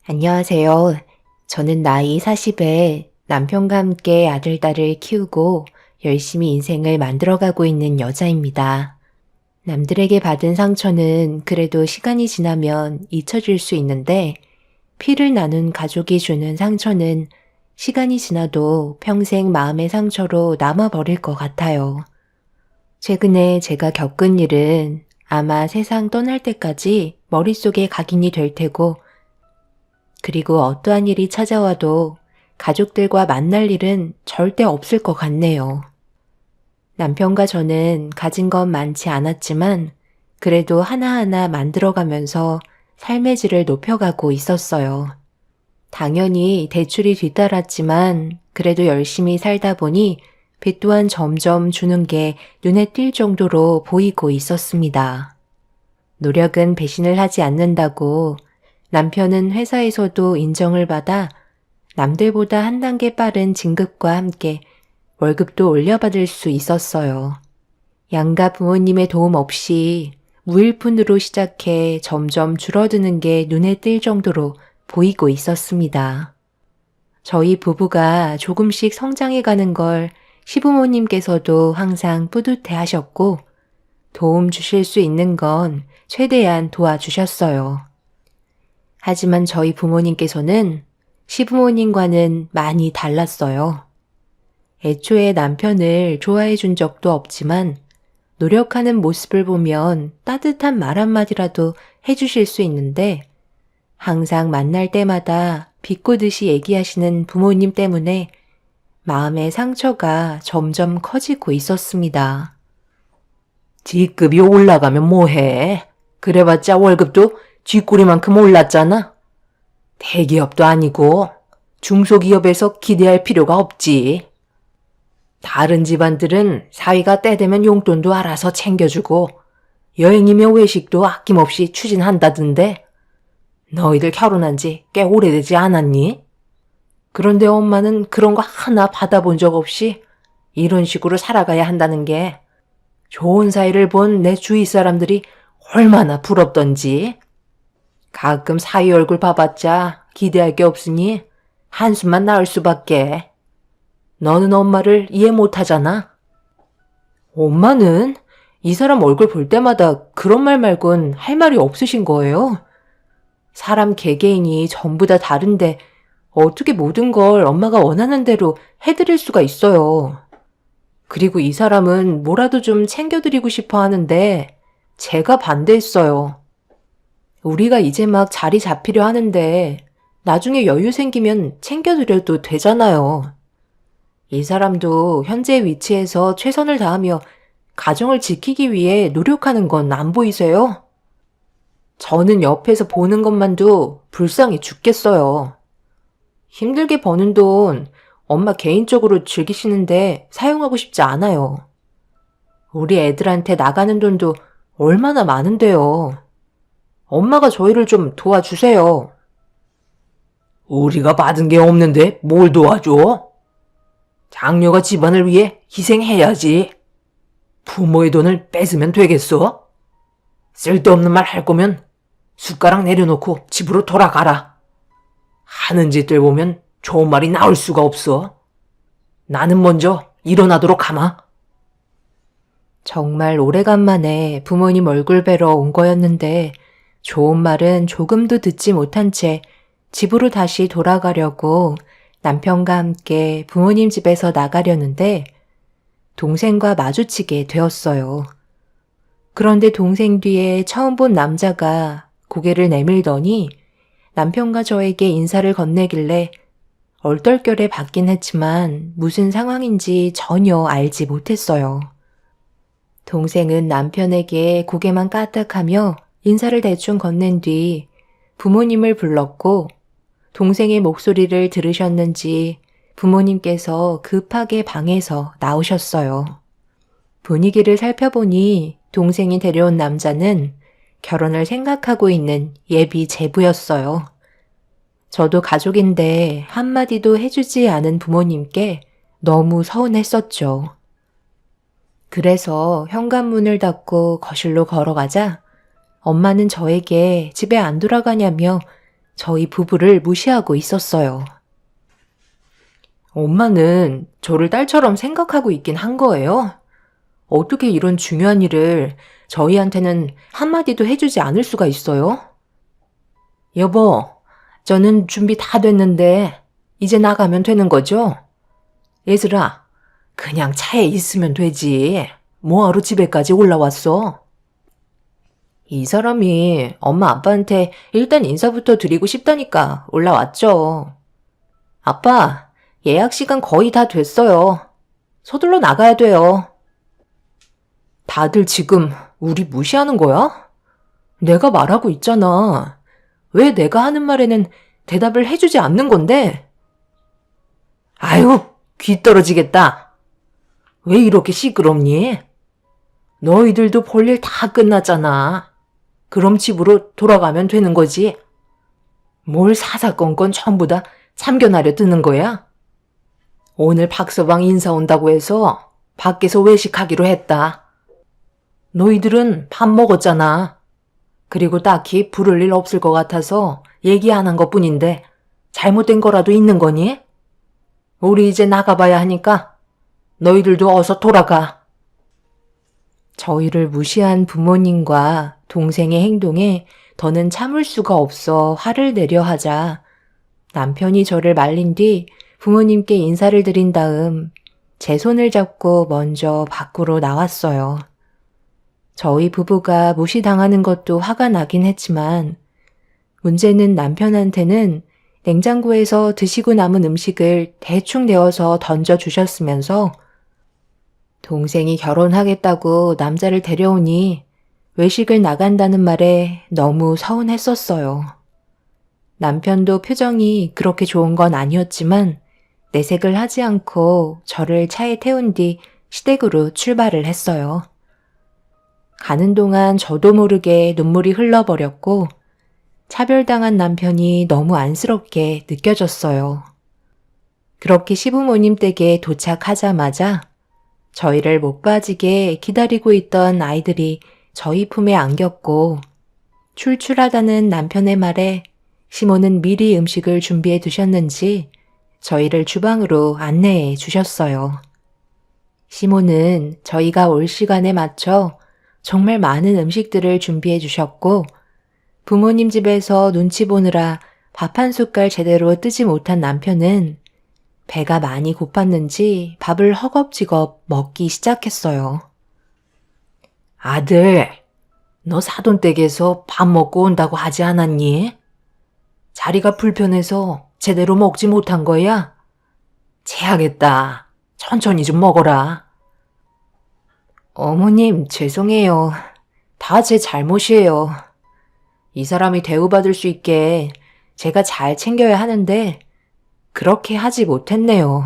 안녕하세요. 저는 나이 40에 남편과 함께 아들, 딸을 키우고 열심히 인생을 만들어가고 있는 여자입니다. 남들에게 받은 상처는 그래도 시간이 지나면 잊혀질 수 있는데 피를 나눈 가족이 주는 상처는 시간이 지나도 평생 마음의 상처로 남아버릴 것 같아요. 최근에 제가 겪은 일은 아마 세상 떠날 때까지 머릿속에 각인이 될 테고 그리고 어떠한 일이 찾아와도 가족들과 만날 일은 절대 없을 것 같네요. 남편과 저는 가진 건 많지 않았지만 그래도 하나하나 만들어가면서 삶의 질을 높여가고 있었어요. 당연히 대출이 뒤따랐지만 그래도 열심히 살다 보니 빚 또한 점점 주는 게 눈에 띌 정도로 보이고 있었습니다. 노력은 배신을 하지 않는다고 남편은 회사에서도 인정을 받아 남들보다 한 단계 빠른 진급과 함께 월급도 올려받을 수 있었어요. 양가 부모님의 도움 없이 무일푼으로 시작해 점점 줄어드는 게 눈에 띌 정도로 보이고 있었습니다. 저희 부부가 조금씩 성장해 가는 걸 시부모님께서도 항상 뿌듯해 하셨고 도움 주실 수 있는 건 최대한 도와주셨어요. 하지만 저희 부모님께서는 시부모님과는 많이 달랐어요. 애초에 남편을 좋아해 준 적도 없지만 노력하는 모습을 보면 따뜻한 말 한마디라도 해주실 수 있는데 항상 만날 때마다 비꼬듯이 얘기하시는 부모님 때문에 마음의 상처가 점점 커지고 있었습니다. 직급이 올라가면 뭐해? 그래봤자 월급도 쥐꼬리만큼 올랐잖아. 대기업도 아니고 중소기업에서 기대할 필요가 없지. 다른 집안들은 사위가 때 되면 용돈도 알아서 챙겨주고 여행이며 외식도 아낌없이 추진한다던데 너희들 결혼한 지 꽤 오래되지 않았니? 그런데 엄마는 그런 거 하나 받아본 적 없이 이런 식으로 살아가야 한다는 게 좋은 사이를 본 내 주위 사람들이 얼마나 부럽던지. 가끔 사위 얼굴 봐봤자 기대할 게 없으니 한숨만 나올 수밖에. 너는 엄마를 이해 못하잖아. 엄마는 이 사람 얼굴 볼 때마다 그런 말 말곤 할 말이 없으신 거예요. 사람 개개인이 전부 다 다른데 어떻게 모든 걸 엄마가 원하는 대로 해드릴 수가 있어요. 그리고 이 사람은 뭐라도 좀 챙겨드리고 싶어 하는데 제가 반대했어요. 우리가 이제 막 자리 잡히려 하는데 나중에 여유 생기면 챙겨드려도 되잖아요. 이 사람도 현재 위치에서 최선을 다하며 가정을 지키기 위해 노력하는 건 안 보이세요? 저는 옆에서 보는 것만도 불쌍해 죽겠어요. 힘들게 버는 돈 엄마 개인적으로 즐기시는데 사용하고 싶지 않아요. 우리 애들한테 나가는 돈도 얼마나 많은데요. 엄마가 저희를 좀 도와주세요. 우리가 받은 게 없는데 뭘 도와줘? 장녀가 집안을 위해 희생해야지. 부모의 돈을 뺏으면 되겠어? 쓸데없는 말 할 거면 숟가락 내려놓고 집으로 돌아가라. 하는 짓들 보면 좋은 말이 나올 수가 없어. 나는 먼저 일어나도록 하마. 정말 오래간만에 부모님 얼굴 뵈러 온 거였는데 좋은 말은 조금도 듣지 못한 채 집으로 다시 돌아가려고 남편과 함께 부모님 집에서 나가려는데 동생과 마주치게 되었어요. 그런데 동생 뒤에 처음 본 남자가 고개를 내밀더니 남편과 저에게 인사를 건네길래 얼떨결에 받긴 했지만 무슨 상황인지 전혀 알지 못했어요. 동생은 남편에게 고개만 까딱하며 인사를 대충 건넨 뒤 부모님을 불렀고 동생의 목소리를 들으셨는지 부모님께서 급하게 방에서 나오셨어요. 분위기를 살펴보니 동생이 데려온 남자는 결혼을 생각하고 있는 예비 제부였어요. 저도 가족인데 한마디도 해주지 않은 부모님께 너무 서운했었죠. 그래서 현관문을 닫고 거실로 걸어가자 엄마는 저에게 집에 안 돌아가냐며 저희 부부를 무시하고 있었어요. 엄마는 저를 딸처럼 생각하고 있긴 한 거예요? 어떻게 이런 중요한 일을 저희한테는 한마디도 해주지 않을 수가 있어요? 여보, 저는 준비 다 됐는데 이제 나가면 되는 거죠? 얘들아, 그냥 차에 있으면 되지. 뭐하러 집에까지 올라왔어? 이 사람이 엄마 아빠한테 일단 인사부터 드리고 싶다니까 올라왔죠. 아빠, 예약 시간 거의 다 됐어요. 서둘러 나가야 돼요. 다들 지금 우리 무시하는 거야? 내가 말하고 있잖아. 왜 내가 하는 말에는 대답을 해주지 않는 건데? 아유, 귀 떨어지겠다. 왜 이렇게 시끄럽니? 너희들도 볼 일 다 끝났잖아. 그럼 집으로 돌아가면 되는 거지. 뭘 사사건건 전부 다 참견하려 드는 거야? 오늘 박서방 인사 온다고 해서 밖에서 외식하기로 했다. 너희들은 밥 먹었잖아. 그리고 딱히 부를 일 없을 것 같아서 얘기 안 한 것뿐인데 잘못된 거라도 있는 거니? 우리 이제 나가봐야 하니까 너희들도 어서 돌아가. 저희를 무시한 부모님과 동생의 행동에 더는 참을 수가 없어 화를 내려 하자 남편이 저를 말린 뒤 부모님께 인사를 드린 다음 제 손을 잡고 먼저 밖으로 나왔어요. 저희 부부가 무시당하는 것도 화가 나긴 했지만 문제는 남편한테는 냉장고에서 드시고 남은 음식을 대충 데워서 던져주셨으면서 동생이 결혼하겠다고 남자를 데려오니 외식을 나간다는 말에 너무 서운했었어요. 남편도 표정이 그렇게 좋은 건 아니었지만 내색을 하지 않고 저를 차에 태운 뒤 시댁으로 출발을 했어요. 가는 동안 저도 모르게 눈물이 흘러버렸고 차별당한 남편이 너무 안쓰럽게 느껴졌어요. 그렇게 시부모님 댁에 도착하자마자 저희를 못 빠지게 기다리고 있던 아이들이 저희 품에 안겼고 출출하다는 남편의 말에 시모는 미리 음식을 준비해 두셨는지 저희를 주방으로 안내해 주셨어요. 시모는 저희가 올 시간에 맞춰 정말 많은 음식들을 준비해 주셨고 부모님 집에서 눈치 보느라 밥 한 숟갈 제대로 뜨지 못한 남편은 배가 많이 고팠는지 밥을 허겁지겁 먹기 시작했어요. 아들, 너 사돈댁에서 밥 먹고 온다고 하지 않았니? 자리가 불편해서 제대로 먹지 못한 거야? 체하겠다. 천천히 좀 먹어라. 어머님, 죄송해요. 다 제 잘못이에요. 이 사람이 대우받을 수 있게 제가 잘 챙겨야 하는데 그렇게 하지 못했네요.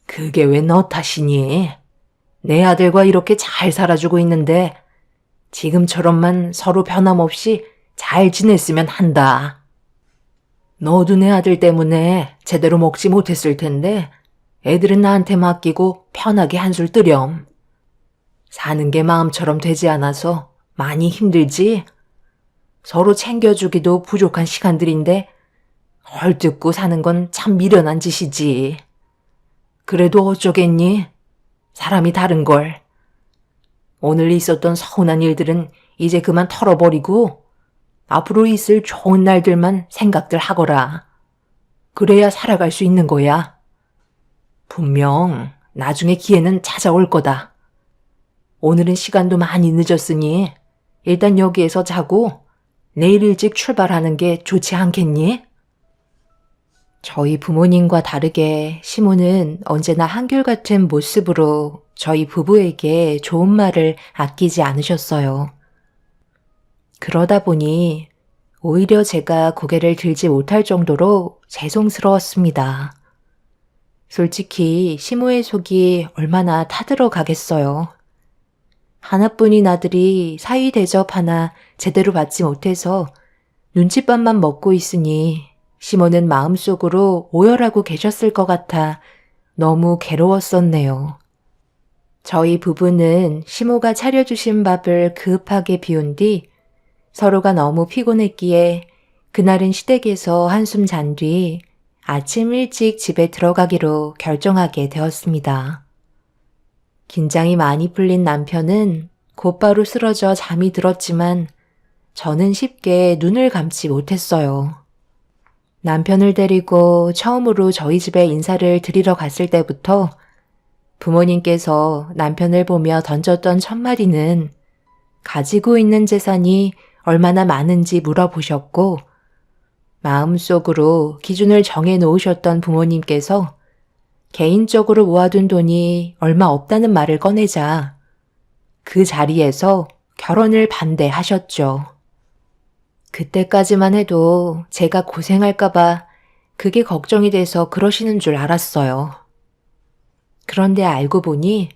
그게 왜 너 탓이니? 내 아들과 이렇게 잘 살아주고 있는데 지금처럼만 서로 변함없이 잘 지냈으면 한다. 너도 내 아들 때문에 제대로 먹지 못했을 텐데 애들은 나한테 맡기고 편하게 한술 뜨렴. 사는 게 마음처럼 되지 않아서 많이 힘들지? 서로 챙겨주기도 부족한 시간들인데 헐뜯고 사는 건 참 미련한 짓이지. 그래도 어쩌겠니? 사람이 다른걸. 오늘 있었던 서운한 일들은 이제 그만 털어버리고 앞으로 있을 좋은 날들만 생각들 하거라. 그래야 살아갈 수 있는 거야. 분명 나중에 기회는 찾아올 거다. 오늘은 시간도 많이 늦었으니 일단 여기에서 자고 내일 일찍 출발하는 게 좋지 않겠니? 저희 부모님과 다르게 시모는 언제나 한결같은 모습으로 저희 부부에게 좋은 말을 아끼지 않으셨어요. 그러다 보니 오히려 제가 고개를 들지 못할 정도로 죄송스러웠습니다. 솔직히 시모의 속이 얼마나 타들어가겠어요. 하나뿐인 아들이 사위 대접 하나 제대로 받지 못해서 눈칫밥만 먹고 있으니 시모는 마음속으로 오열하고 계셨을 것 같아 너무 괴로웠었네요. 저희 부부는 시모가 차려주신 밥을 급하게 비운 뒤 서로가 너무 피곤했기에 그날은 시댁에서 한숨 잔 뒤 아침 일찍 집에 들어가기로 결정하게 되었습니다. 긴장이 많이 풀린 남편은 곧바로 쓰러져 잠이 들었지만 저는 쉽게 눈을 감지 못했어요. 남편을 데리고 처음으로 저희 집에 인사를 드리러 갔을 때부터 부모님께서 남편을 보며 던졌던 첫 마디는 가지고 있는 재산이 얼마나 많은지 물어보셨고, 마음속으로 기준을 정해 놓으셨던 부모님께서 개인적으로 모아둔 돈이 얼마 없다는 말을 꺼내자 그 자리에서 결혼을 반대하셨죠. 그때까지만 해도 제가 고생할까봐 그게 걱정이 돼서 그러시는 줄 알았어요. 그런데 알고 보니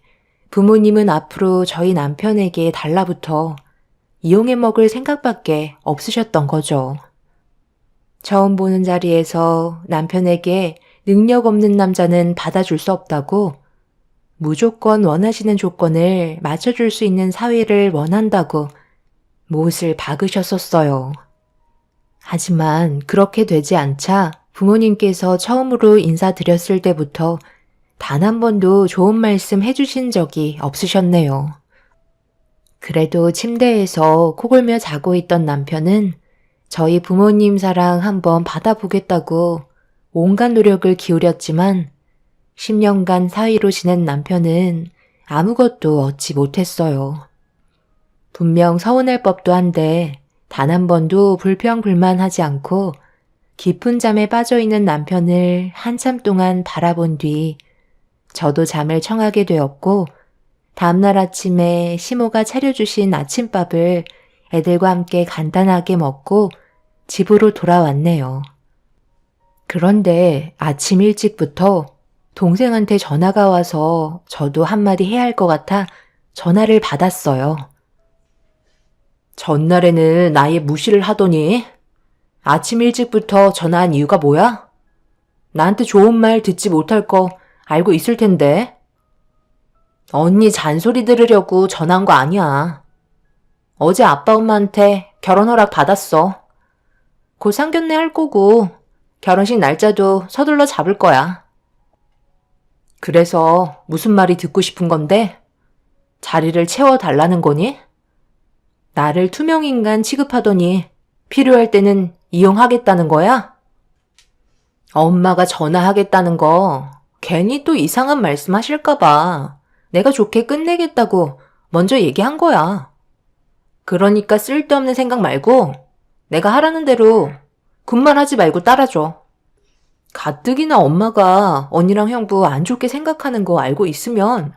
부모님은 앞으로 저희 남편에게 달라붙어 이용해 먹을 생각밖에 없으셨던 거죠. 처음 보는 자리에서 남편에게 능력 없는 남자는 받아줄 수 없다고, 무조건 원하시는 조건을 맞춰줄 수 있는 사위를 원한다고 못을 박으셨었어요. 하지만 그렇게 되지 않자 부모님께서 처음으로 인사드렸을 때부터 단 한 번도 좋은 말씀 해주신 적이 없으셨네요. 그래도 침대에서 코골며 자고 있던 남편은 저희 부모님 사랑 한번 받아보겠다고 온갖 노력을 기울였지만 10년간 사위로 지낸 남편은 아무것도 얻지 못했어요. 분명 서운할 법도 한데 단 한 번도 불평불만하지 않고 깊은 잠에 빠져있는 남편을 한참 동안 바라본 뒤 저도 잠을 청하게 되었고, 다음날 아침에 시모가 차려주신 아침밥을 애들과 함께 간단하게 먹고 집으로 돌아왔네요. 그런데 아침 일찍부터 동생한테 전화가 와서 저도 한마디 해야 할 것 같아 전화를 받았어요. 전날에는 나의 무시를 하더니 아침 일찍부터 전화한 이유가 뭐야? 나한테 좋은 말 듣지 못할 거 알고 있을 텐데. 언니 잔소리 들으려고 전화한 거 아니야. 어제 아빠 엄마한테 결혼 허락 받았어. 곧 상견례 할 거고 결혼식 날짜도 서둘러 잡을 거야. 그래서 무슨 말이 듣고 싶은 건데? 자리를 채워달라는 거니? 나를 투명인간 취급하더니 필요할 때는 이용하겠다는 거야? 엄마가 전화하겠다는 거 괜히 또 이상한 말씀 하실까봐 내가 좋게 끝내겠다고 먼저 얘기한 거야. 그러니까 쓸데없는 생각 말고 내가 하라는 대로 군말하지 말고 따라줘. 가뜩이나 엄마가 언니랑 형부 안 좋게 생각하는 거 알고 있으면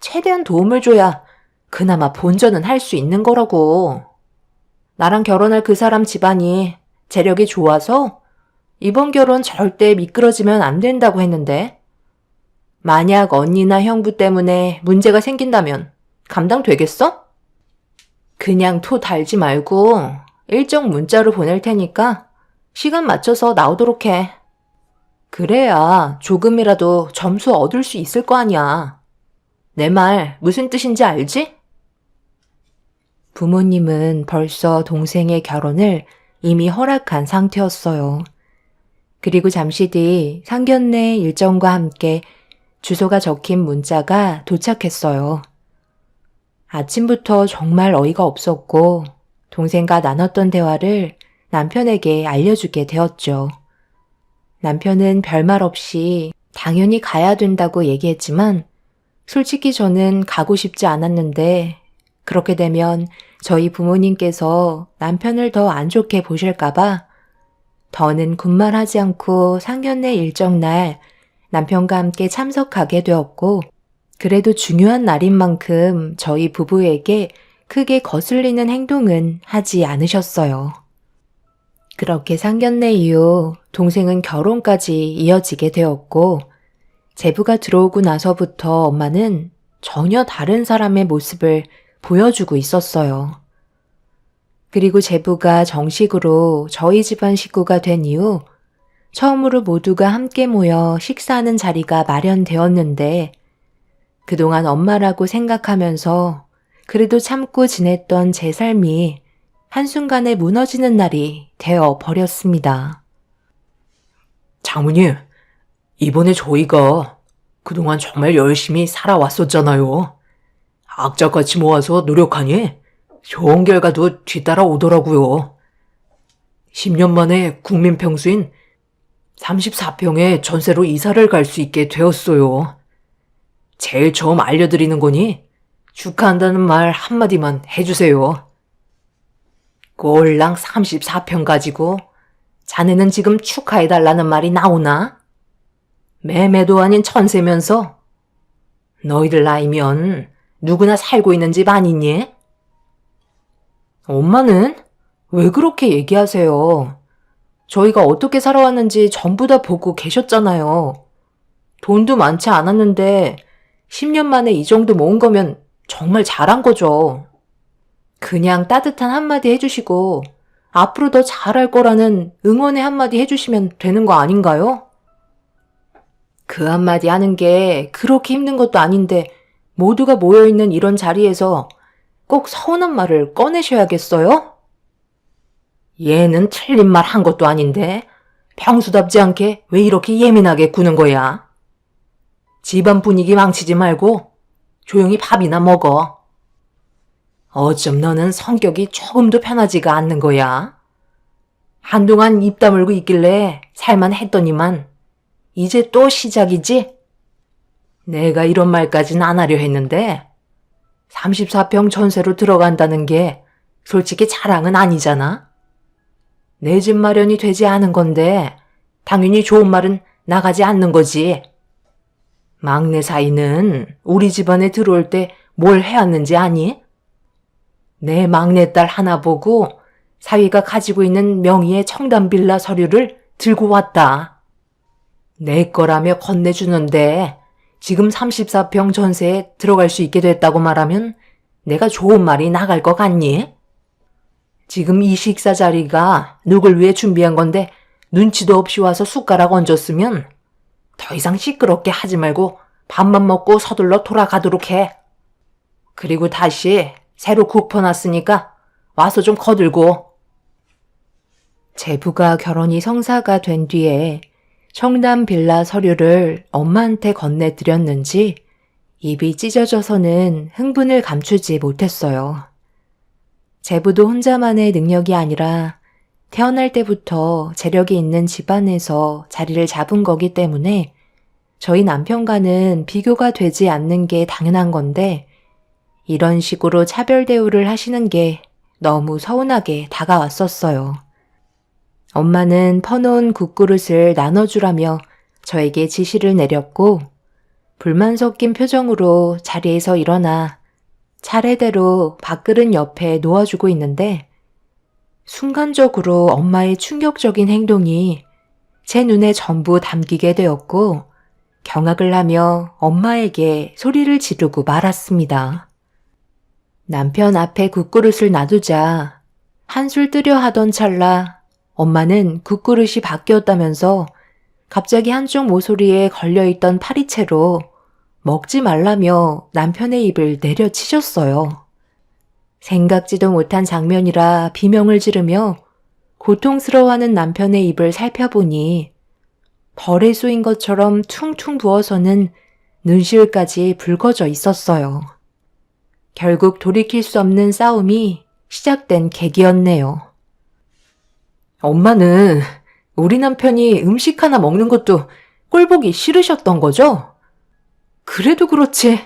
최대한 도움을 줘야 그나마 본전은 할 수 있는 거라고. 나랑 결혼할 그 사람 집안이 재력이 좋아서 이번 결혼 절대 미끄러지면 안 된다고 했는데, 만약 언니나 형부 때문에 문제가 생긴다면 감당되겠어? 그냥 토 달지 말고 일정 문자로 보낼 테니까 시간 맞춰서 나오도록 해. 그래야 조금이라도 점수 얻을 수 있을 거 아니야. 내 말 무슨 뜻인지 알지? 부모님은 벌써 동생의 결혼을 이미 허락한 상태였어요. 그리고 잠시 뒤 상견례 일정과 함께 주소가 적힌 문자가 도착했어요. 아침부터 정말 어이가 없었고 동생과 나눴던 대화를 남편에게 알려주게 되었죠. 남편은 별말 없이 당연히 가야 된다고 얘기했지만 솔직히 저는 가고 싶지 않았는데, 그렇게 되면 저희 부모님께서 남편을 더 안 좋게 보실까봐 더는 군말하지 않고 상견례 일정 날 남편과 함께 참석하게 되었고, 그래도 중요한 날인 만큼 저희 부부에게 크게 거슬리는 행동은 하지 않으셨어요. 그렇게 상견례 이후 동생은 결혼까지 이어지게 되었고, 제부가 들어오고 나서부터 엄마는 전혀 다른 사람의 모습을 보여주고 있었어요. 그리고 제부가 정식으로 저희 집안 식구가 된 이후 처음으로 모두가 함께 모여 식사하는 자리가 마련되었는데, 그동안 엄마라고 생각하면서 그래도 참고 지냈던 제 삶이 한순간에 무너지는 날이 되어 버렸습니다. 장모님, 이번에 저희가 그동안 정말 열심히 살아왔었잖아요. 악착같이 모아서 노력하니 좋은 결과도 뒤따라 오더라고요. 10년 만에 국민 평수인 34평의 전세로 이사를 갈 수 있게 되었어요. 제일 처음 알려드리는 거니 축하한다는 말 한마디만 해주세요. 꼴랑 34평 가지고 자네는 지금 축하해달라는 말이 나오나? 매매도 아닌 천세면서 너희들 나이면 누구나 살고 있는 집 아니니? 엄마는 왜 그렇게 얘기하세요? 저희가 어떻게 살아왔는지 전부 다 보고 계셨잖아요. 돈도 많지 않았는데 10년 만에 이 정도 모은 거면 정말 잘한 거죠. 그냥 따뜻한 한마디 해주시고 앞으로 더 잘할 거라는 응원의 한마디 해주시면 되는 거 아닌가요? 그 한마디 하는 게 그렇게 힘든 것도 아닌데 모두가 모여있는 이런 자리에서 꼭 서운한 말을 꺼내셔야겠어요? 얘는 틀린 말 한 것도 아닌데 평소답지 않게 왜 이렇게 예민하게 구는 거야? 집안 분위기 망치지 말고 조용히 밥이나 먹어. 어쩜 너는 성격이 조금도 편하지가 않는 거야? 한동안 입 다물고 있길래 살만 했더니만 이제 또 시작이지? 내가 이런 말까진 안 하려 했는데 34평 전세로 들어간다는 게 솔직히 자랑은 아니잖아? 내 집 마련이 되지 않은 건데 당연히 좋은 말은 나가지 않는 거지. 막내 사이는 우리 집안에 들어올 때 뭘 해왔는지 아니? 내 막내딸 하나 보고 사위가 가지고 있는 명의의 청담 빌라 서류를 들고 왔다. 내 거라며 건네주는데 지금 34평 전세에 들어갈 수 있게 됐다고 말하면 내가 좋은 말이 나갈 것 같니? 지금 이 식사 자리가 누굴 위해 준비한 건데 눈치도 없이 와서 숟가락 얹었으면 더 이상 시끄럽게 하지 말고 밥만 먹고 서둘러 돌아가도록 해. 그리고 다시 새로 국 퍼놨으니까 와서 좀 거들고. 제부가 결혼이 성사가 된 뒤에 청담 빌라 서류를 엄마한테 건네드렸는지 입이 찢어져서는 흥분을 감추지 못했어요. 제부도 혼자만의 능력이 아니라 태어날 때부터 재력이 있는 집안에서 자리를 잡은 거기 때문에 저희 남편과는 비교가 되지 않는 게 당연한 건데 이런 식으로 차별 대우를 하시는 게 너무 서운하게 다가왔었어요. 엄마는 퍼놓은 국그릇을 나눠주라며 저에게 지시를 내렸고 불만 섞인 표정으로 자리에서 일어나 차례대로 밥그릇 옆에 놓아주고 있는데 순간적으로 엄마의 충격적인 행동이 제 눈에 전부 담기게 되었고 경악을 하며 엄마에게 소리를 지르고 말았습니다. 남편 앞에 국그릇을 놔두자 한술 뜨려 하던 찰나 엄마는 국그릇이 바뀌었다면서 갑자기 한쪽 모서리에 걸려있던 파리채로 먹지 말라며 남편의 입을 내려치셨어요. 생각지도 못한 장면이라 비명을 지르며 고통스러워하는 남편의 입을 살펴보니 벌에 쏘인 것처럼 퉁퉁 부어서는 눈시울까지 붉어져 있었어요. 결국 돌이킬 수 없는 싸움이 시작된 계기였네요. 엄마는 우리 남편이 음식 하나 먹는 것도 꼴보기 싫으셨던 거죠? 그래도 그렇지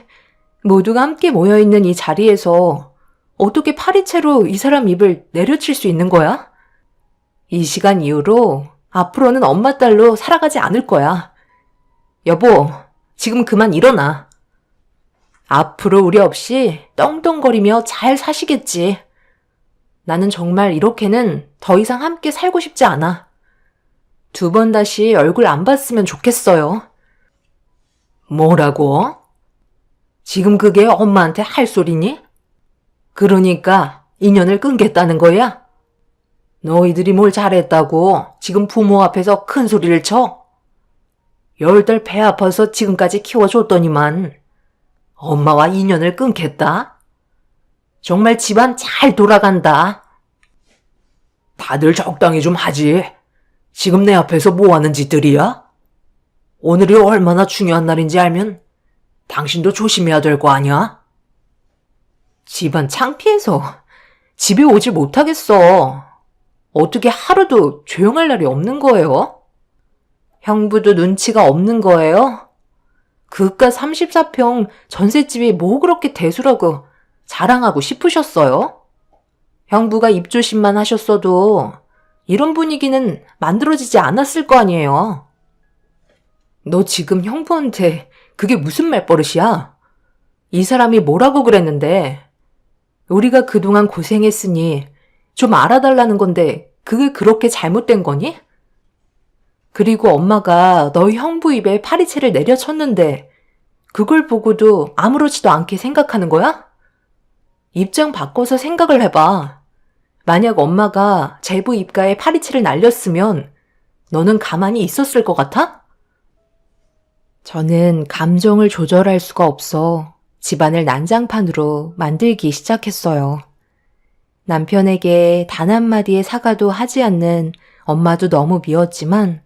모두가 함께 모여있는 이 자리에서 어떻게 파리채로 이 사람 입을 내려칠 수 있는 거야? 이 시간 이후로 앞으로는 엄마 딸로 살아가지 않을 거야. 여보, 지금 그만 일어나. 앞으로 우리 없이 떵떵거리며 잘 사시겠지. 나는 정말 이렇게는 더 이상 함께 살고 싶지 않아. 2번 다시 얼굴 안 봤으면 좋겠어요. 뭐라고? 지금 그게 엄마한테 할 소리니? 그러니까 인연을 끊겠다는 거야? 너희들이 뭘 잘했다고 지금 부모 앞에서 큰 소리를 쳐? 10달 배 아파서 지금까지 키워줬더니만 엄마와 인연을 끊겠다? 정말 집안 잘 돌아간다. 다들 적당히 좀 하지. 지금 내 앞에서 뭐 하는 짓들이야? 오늘이 얼마나 중요한 날인지 알면 당신도 조심해야 될 거 아니야? 집안 창피해서 집에 오질 못하겠어. 어떻게 하루도 조용할 날이 없는 거예요? 형부도 눈치가 없는 거예요? 그깟 34평 전셋집이 뭐 그렇게 대수라고 자랑하고 싶으셨어요? 형부가 입조심만 하셨어도 이런 분위기는 만들어지지 않았을 거 아니에요. 너 지금 형부한테 그게 무슨 말버릇이야? 이 사람이 뭐라고 그랬는데? 우리가 그동안 고생했으니 좀 알아달라는 건데 그게 그렇게 잘못된 거니? 그리고 엄마가 너희 형부 입에 파리채를 내려쳤는데 그걸 보고도 아무렇지도 않게 생각하는 거야? 입장 바꿔서 생각을 해봐. 만약 엄마가 제부 입가에 파리채를 날렸으면 너는 가만히 있었을 것 같아? 저는 감정을 조절할 수가 없어 집안을 난장판으로 만들기 시작했어요. 남편에게 단 한마디의 사과도 하지 않는 엄마도 너무 미웠지만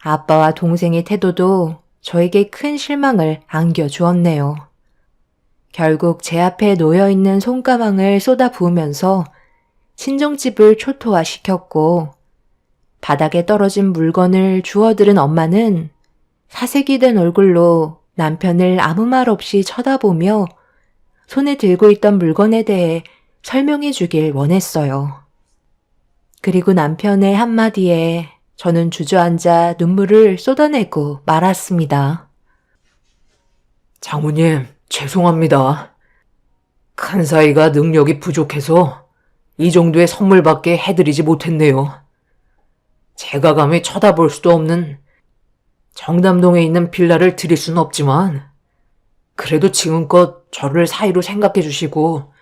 아빠와 동생의 태도도 저에게 큰 실망을 안겨주었네요. 결국 제 앞에 놓여있는 솜가방을 쏟아 부으면서 친정집을 초토화시켰고 바닥에 떨어진 물건을 주워들은 엄마는 사색이 된 얼굴로 남편을 아무 말 없이 쳐다보며 손에 들고 있던 물건에 대해 설명해 주길 원했어요. 그리고 남편의 한마디에 저는 주저앉아 눈물을 쏟아내고 말았습니다. 장모님, 죄송합니다. 큰 사이가 능력이 부족해서 이 정도의 선물밖에 해드리지 못했네요. 제가 감히 쳐다볼 수도 없는 정담동에 있는 빌라를 드릴 수는 없지만 그래도 지금껏 저를 사이로 생각해 주시고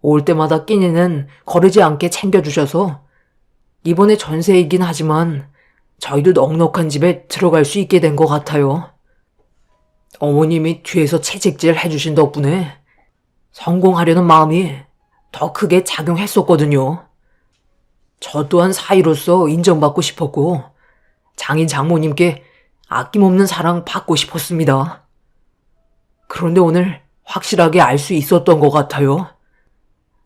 올 때마다 끼니는 거르지 않게 챙겨주셔서 이번에 전세이긴 하지만 저희도 넉넉한 집에 들어갈 수 있게 된 것 같아요. 어머님이 뒤에서 채찍질 해주신 덕분에 성공하려는 마음이 더 크게 작용했었거든요. 저 또한 사이로서 인정받고 싶었고 장인 장모님께 아낌없는 사랑 받고 싶었습니다. 그런데 오늘 확실하게 알 수 있었던 것 같아요.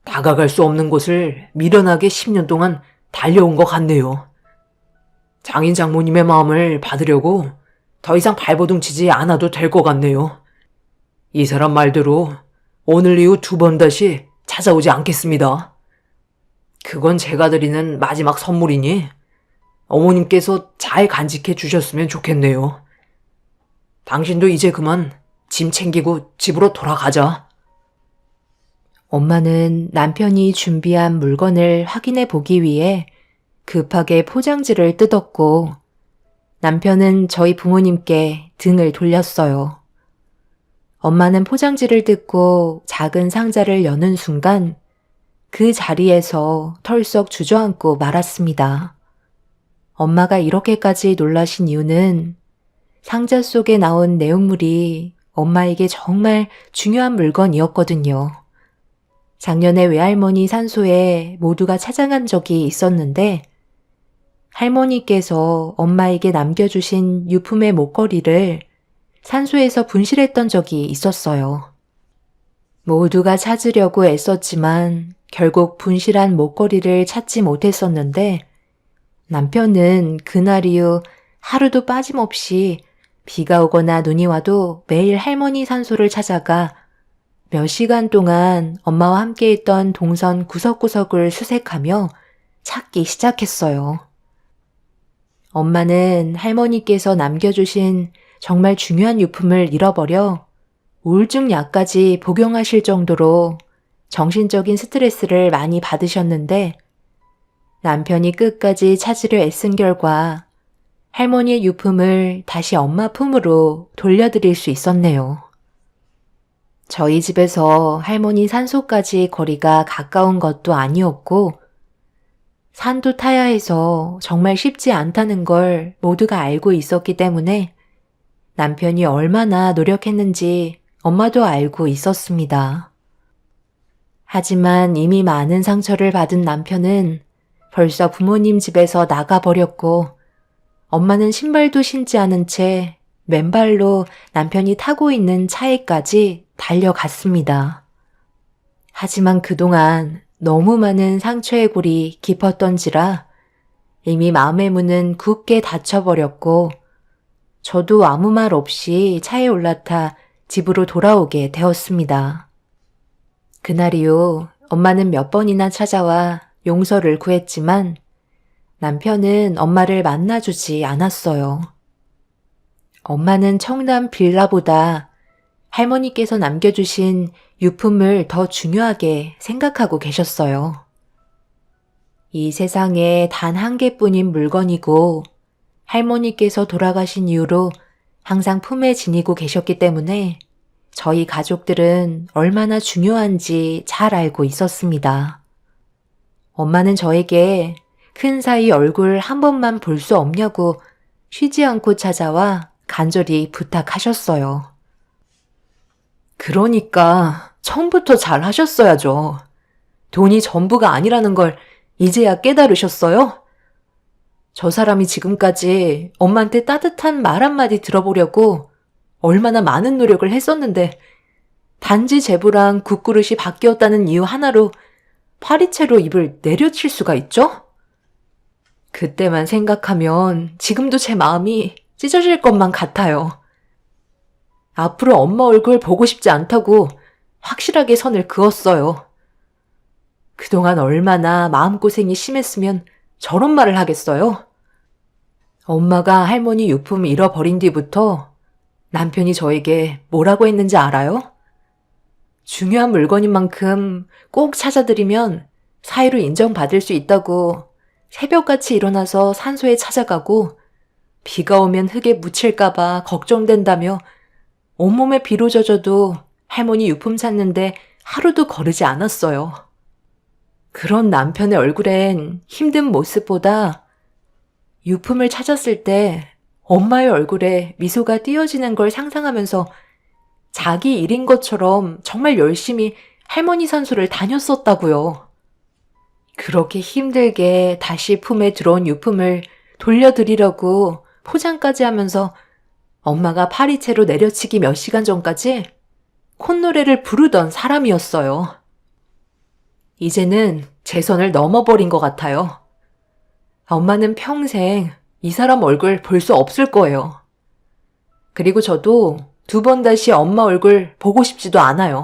다가갈 수 없는 곳을 미련하게 10년 동안 달려온 것 같네요. 장인 장모님의 마음을 받으려고 더 이상 발버둥 치지 않아도 될 것 같네요. 이 사람 말대로 오늘 이후 2번 다시 찾아오지 않겠습니다. 그건 제가 드리는 마지막 선물이니 어머님께서 잘 간직해 주셨으면 좋겠네요. 당신도 이제 그만 짐 챙기고 집으로 돌아가자. 엄마는 남편이 준비한 물건을 확인해 보기 위해 급하게 포장지를 뜯었고 남편은 저희 부모님께 등을 돌렸어요. 엄마는 포장지를 뜯고 작은 상자를 여는 순간 그 자리에서 털썩 주저앉고 말았습니다. 엄마가 이렇게까지 놀라신 이유는 상자 속에 나온 내용물이 엄마에게 정말 중요한 물건이었거든요. 작년에 외할머니 산소에 모두가 찾아간 적이 있었는데 할머니께서 엄마에게 남겨주신 유품의 목걸이를 산소에서 분실했던 적이 있었어요. 모두가 찾으려고 애썼지만 결국 분실한 목걸이를 찾지 못했었는데 남편은 그날 이후 하루도 빠짐없이 비가 오거나 눈이 와도 매일 할머니 산소를 찾아가 몇 시간 동안 엄마와 함께 있던 동선 구석구석을 수색하며 찾기 시작했어요. 엄마는 할머니께서 남겨주신 정말 중요한 유품을 잃어버려 우울증 약까지 복용하실 정도로 정신적인 스트레스를 많이 받으셨는데 남편이 끝까지 찾으려 애쓴 결과 할머니의 유품을 다시 엄마 품으로 돌려드릴 수 있었네요. 저희 집에서 할머니 산소까지 거리가 가까운 것도 아니었고 산도 타야 해서 정말 쉽지 않다는 걸 모두가 알고 있었기 때문에 남편이 얼마나 노력했는지 엄마도 알고 있었습니다. 하지만 이미 많은 상처를 받은 남편은 벌써 부모님 집에서 나가버렸고, 엄마는 신발도 신지 않은 채 맨발로 남편이 타고 있는 차에까지 달려갔습니다. 하지만 그동안 너무 많은 상처의 골이 깊었던지라 이미 마음의 문은 굳게 닫혀버렸고, 저도 아무 말 없이 차에 올라타 집으로 돌아오게 되었습니다. 그날 이후 엄마는 몇 번이나 찾아와 용서를 구했지만 남편은 엄마를 만나주지 않았어요. 엄마는 청담 빌라보다 할머니께서 남겨주신 유품을 더 중요하게 생각하고 계셨어요. 이 세상에 단 한 개뿐인 물건이고 할머니께서 돌아가신 이후로 항상 품에 지니고 계셨기 때문에 저희 가족들은 얼마나 중요한지 잘 알고 있었습니다. 엄마는 저에게 큰 사이 얼굴 한 번만 볼 수 없냐고 쉬지 않고 찾아와 간절히 부탁하셨어요. 그러니까 처음부터 잘 하셨어야죠. 돈이 전부가 아니라는 걸 이제야 깨달으셨어요? 저 사람이 지금까지 엄마한테 따뜻한 말 한마디 들어보려고 얼마나 많은 노력을 했었는데 단지 제부랑 국그릇이 바뀌었다는 이유 하나로 파리채로 입을 내려칠 수가 있죠? 그때만 생각하면 지금도 제 마음이 찢어질 것만 같아요. 앞으로 엄마 얼굴 보고 싶지 않다고 확실하게 선을 그었어요. 그동안 얼마나 마음고생이 심했으면 저런 말을 하겠어요? 엄마가 할머니 유품 잃어버린 뒤부터 남편이 저에게 뭐라고 했는지 알아요? 중요한 물건인 만큼 꼭 찾아드리면 사위로 인정받을 수 있다고 새벽같이 일어나서 산소에 찾아가고 비가 오면 흙에 묻힐까봐 걱정된다며 온몸에 비로 젖어도 할머니 유품 찾는데 하루도 거르지 않았어요. 그런 남편의 얼굴엔 힘든 모습보다 유품을 찾았을 때 엄마의 얼굴에 미소가 띄어지는 걸 상상하면서 자기 일인 것처럼 정말 열심히 할머니 산소를 다녔었다고요. 그렇게 힘들게 다시 품에 들어온 유품을 돌려드리려고 포장까지 하면서 엄마가 파리채로 내려치기 몇 시간 전까지 콧노래를 부르던 사람이었어요. 이제는 제 선을 넘어버린 것 같아요. 엄마는 평생 이 사람 얼굴 볼 수 없을 거예요. 그리고 저도 2번 다시 엄마 얼굴 보고 싶지도 않아요.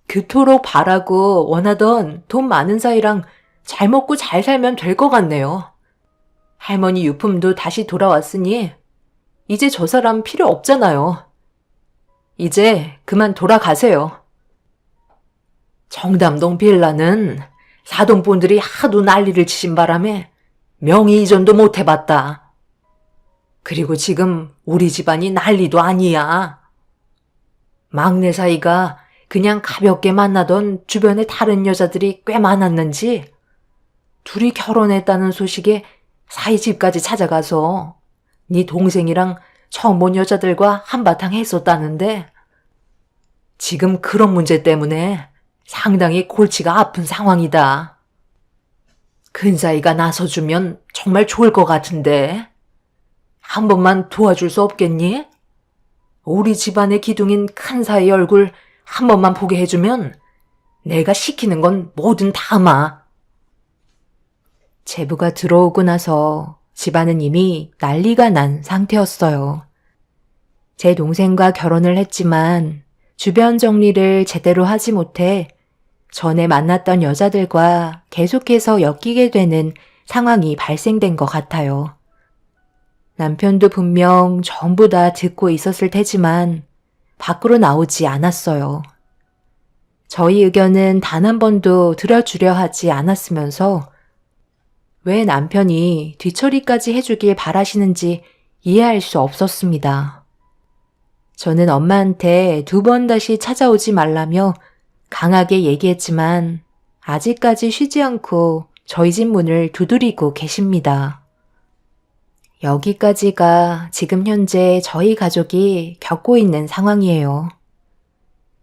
그토록 바라고 원하던 돈 많은 사이랑 잘 먹고 잘 살면 될 것 같네요. 할머니 유품도 다시 돌아왔으니 이제 저 사람 필요 없잖아요. 이제 그만 돌아가세요. 청담동 빌라는 사돈분들이 하도 난리를 치신 바람에 명의 이전도 못 해봤다. 그리고 지금 우리 집안이 난리도 아니야. 막내 사이가 그냥 가볍게 만나던 주변에 다른 여자들이 꽤 많았는지 둘이 결혼했다는 소식에 사이 집까지 찾아가서 네 동생이랑 처음 본 여자들과 한바탕 했었다는데 지금 그런 문제 때문에 상당히 골치가 아픈 상황이다. 큰사이가 나서주면 정말 좋을 것 같은데 한 번만 도와줄 수 없겠니? 우리 집안의 기둥인 큰사이 얼굴 한 번만 보게 해주면 내가 시키는 건 뭐든 다 하마. 제부가 들어오고 나서 집안은 이미 난리가 난 상태였어요. 제 동생과 결혼을 했지만 주변 정리를 제대로 하지 못해 전에 만났던 여자들과 계속해서 엮이게 되는 상황이 발생된 것 같아요. 남편도 분명 전부 다 듣고 있었을 테지만 밖으로 나오지 않았어요. 저희 의견은 단 한 번도 들어주려 하지 않았으면서 왜 남편이 뒤처리까지 해주길 바라시는지 이해할 수 없었습니다. 저는 엄마한테 2번 다시 찾아오지 말라며 강하게 얘기했지만 아직까지 쉬지 않고 저희 집 문을 두드리고 계십니다. 여기까지가 지금 현재 저희 가족이 겪고 있는 상황이에요.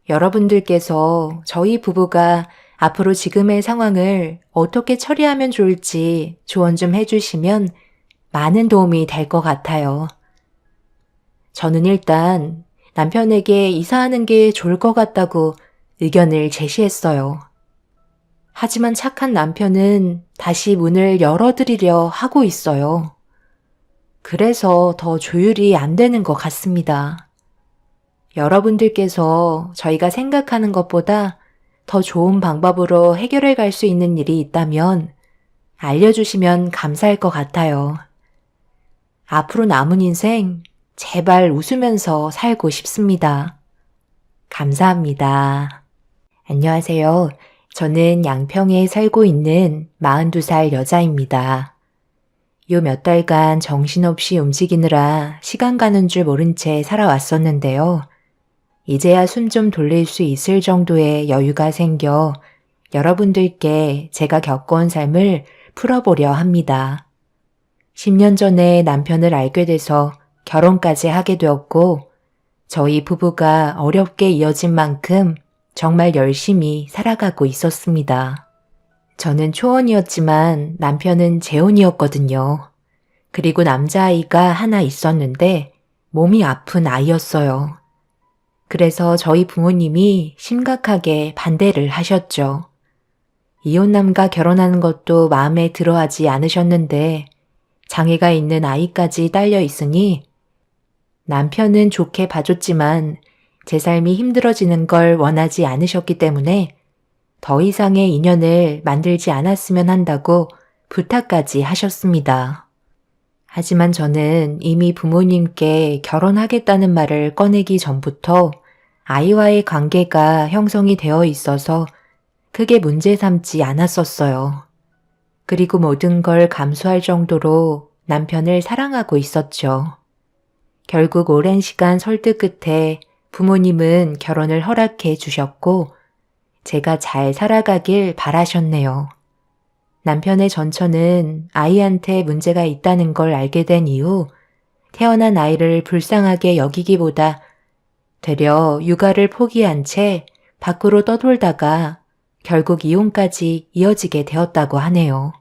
여러분들께서 저희 부부가 앞으로 지금의 상황을 어떻게 처리하면 좋을지 조언 좀 해주시면 많은 도움이 될 것 같아요. 저는 일단 남편에게 이사하는 게 좋을 것 같다고 의견을 제시했어요. 하지만 착한 남편은 다시 문을 열어드리려 하고 있어요. 그래서 더 조율이 안 되는 것 같습니다. 여러분들께서 저희가 생각하는 것보다 더 좋은 방법으로 해결해 갈 수 있는 일이 있다면 알려주시면 감사할 것 같아요. 앞으로 남은 인생 제발 웃으면서 살고 싶습니다. 감사합니다. 안녕하세요. 저는 양평에 살고 있는 42살 여자입니다. 요 몇 달간 정신없이 움직이느라 시간 가는 줄 모른 채 살아왔었는데요. 이제야 숨 좀 돌릴 수 있을 정도의 여유가 생겨 여러분들께 제가 겪어온 삶을 풀어보려 합니다. 10년 전에 남편을 알게 돼서 결혼까지 하게 되었고, 저희 부부가 어렵게 이어진 만큼 정말 열심히 살아가고 있었습니다. 저는 초혼이었지만 남편은 재혼이었거든요. 그리고 남자아이가 하나 있었는데 몸이 아픈 아이였어요. 그래서 저희 부모님이 심각하게 반대를 하셨죠. 이혼남과 결혼하는 것도 마음에 들어하지 않으셨는데 장애가 있는 아이까지 딸려 있으니 남편은 좋게 봐줬지만 제 삶이 힘들어지는 걸 원하지 않으셨기 때문에 더 이상의 인연을 만들지 않았으면 한다고 부탁까지 하셨습니다. 하지만 저는 이미 부모님께 결혼하겠다는 말을 꺼내기 전부터 아이와의 관계가 형성이 되어 있어서 크게 문제 삼지 않았었어요. 그리고 모든 걸 감수할 정도로 남편을 사랑하고 있었죠. 결국 오랜 시간 설득 끝에 부모님은 결혼을 허락해 주셨고 제가 잘 살아가길 바라셨네요. 남편의 전처는 아이한테 문제가 있다는 걸 알게 된 이후 태어난 아이를 불쌍하게 여기기보다 되려 육아를 포기한 채 밖으로 떠돌다가 결국 이혼까지 이어지게 되었다고 하네요.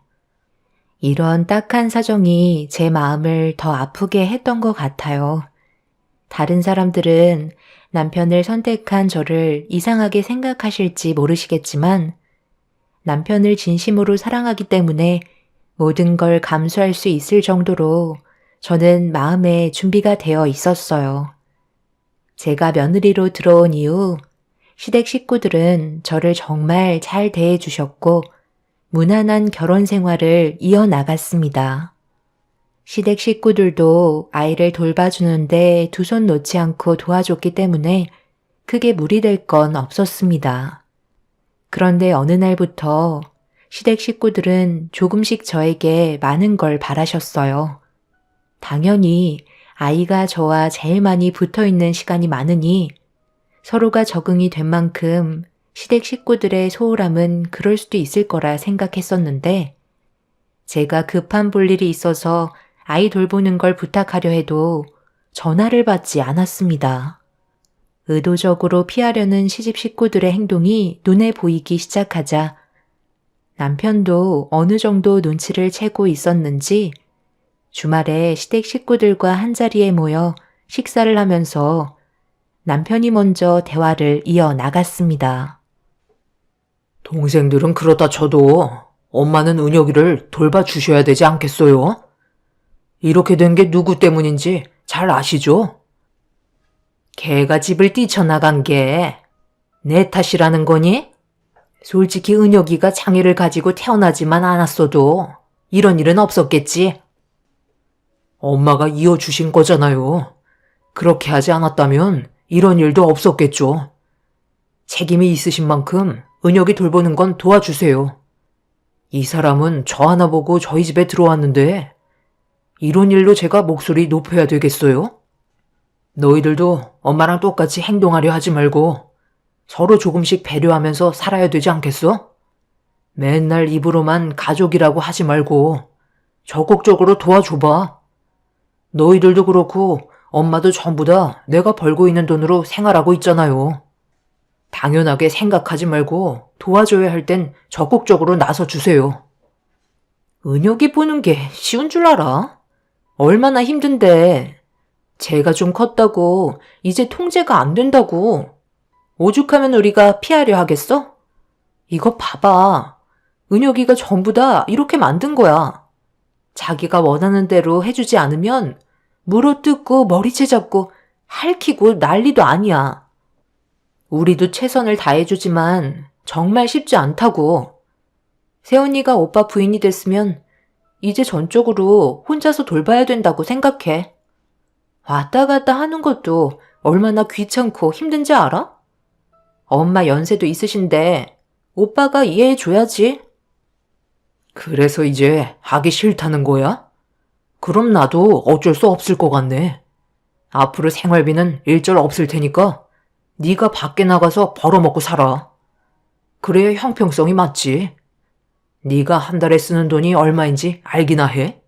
이런 딱한 사정이 제 마음을 더 아프게 했던 것 같아요. 다른 사람들은 남편을 선택한 저를 이상하게 생각하실지 모르시겠지만 남편을 진심으로 사랑하기 때문에 모든 걸 감수할 수 있을 정도로 저는 마음에 준비가 되어 있었어요. 제가 며느리로 들어온 이후 시댁 식구들은 저를 정말 잘 대해주셨고 무난한 결혼 생활을 이어나갔습니다. 시댁 식구들도 아이를 돌봐주는데 두 손 놓지 않고 도와줬기 때문에 크게 무리될 건 없었습니다. 그런데 어느 날부터 시댁 식구들은 조금씩 저에게 많은 걸 바라셨어요. 당연히 아이가 저와 제일 많이 붙어 있는 시간이 많으니 서로가 적응이 된 만큼 시댁 식구들의 소홀함은 그럴 수도 있을 거라 생각했었는데 제가 급한 볼일이 있어서 아이 돌보는 걸 부탁하려 해도 전화를 받지 않았습니다. 의도적으로 피하려는 시집 식구들의 행동이 눈에 보이기 시작하자 남편도 어느 정도 눈치를 채고 있었는지 주말에 시댁 식구들과 한자리에 모여 식사를 하면서 남편이 먼저 대화를 이어나갔습니다. 동생들은 그렇다 쳐도 엄마는 은혁이를 돌봐주셔야 되지 않겠어요? 이렇게 된 게 누구 때문인지 잘 아시죠? 걔가 집을 뛰쳐나간 게 내 탓이라는 거니? 솔직히 은혁이가 장애를 가지고 태어나지만 않았어도 이런 일은 없었겠지. 엄마가 이어주신 거잖아요. 그렇게 하지 않았다면 이런 일도 없었겠죠. 책임이 있으신 만큼 은혁이 돌보는 건 도와주세요. 이 사람은 저 하나 보고 저희 집에 들어왔는데 이런 일로 제가 목소리 높여야 되겠어요? 너희들도 엄마랑 똑같이 행동하려 하지 말고 서로 조금씩 배려하면서 살아야 되지 않겠어? 맨날 입으로만 가족이라고 하지 말고 적극적으로 도와줘봐. 너희들도 그렇고 엄마도 전부 다 내가 벌고 있는 돈으로 생활하고 있잖아요. 당연하게 생각하지 말고 도와줘야 할 땐 적극적으로 나서 주세요. 은혁이 보는 게 쉬운 줄 알아? 얼마나 힘든데. 제가 좀 컸다고 이제 통제가 안 된다고. 오죽하면 우리가 피하려 하겠어? 이거 봐봐. 은혁이가 전부 다 이렇게 만든 거야. 자기가 원하는 대로 해주지 않으면 물어뜯고 머리채 잡고 핥히고 난리도 아니야. 우리도 최선을 다해주지만 정말 쉽지 않다고. 세연이가 오빠 부인이 됐으면 이제 전적으로 혼자서 돌봐야 된다고 생각해. 왔다 갔다 하는 것도 얼마나 귀찮고 힘든지 알아? 엄마 연세도 있으신데 오빠가 이해해줘야지. 그래서 이제 하기 싫다는 거야? 그럼 나도 어쩔 수 없을 것 같네. 앞으로 생활비는 일절 없을 테니까 네가 밖에 나가서 벌어먹고 살아. 그래야 형평성이 맞지. 네가 한 달에 쓰는 돈이 얼마인지 알기나 해?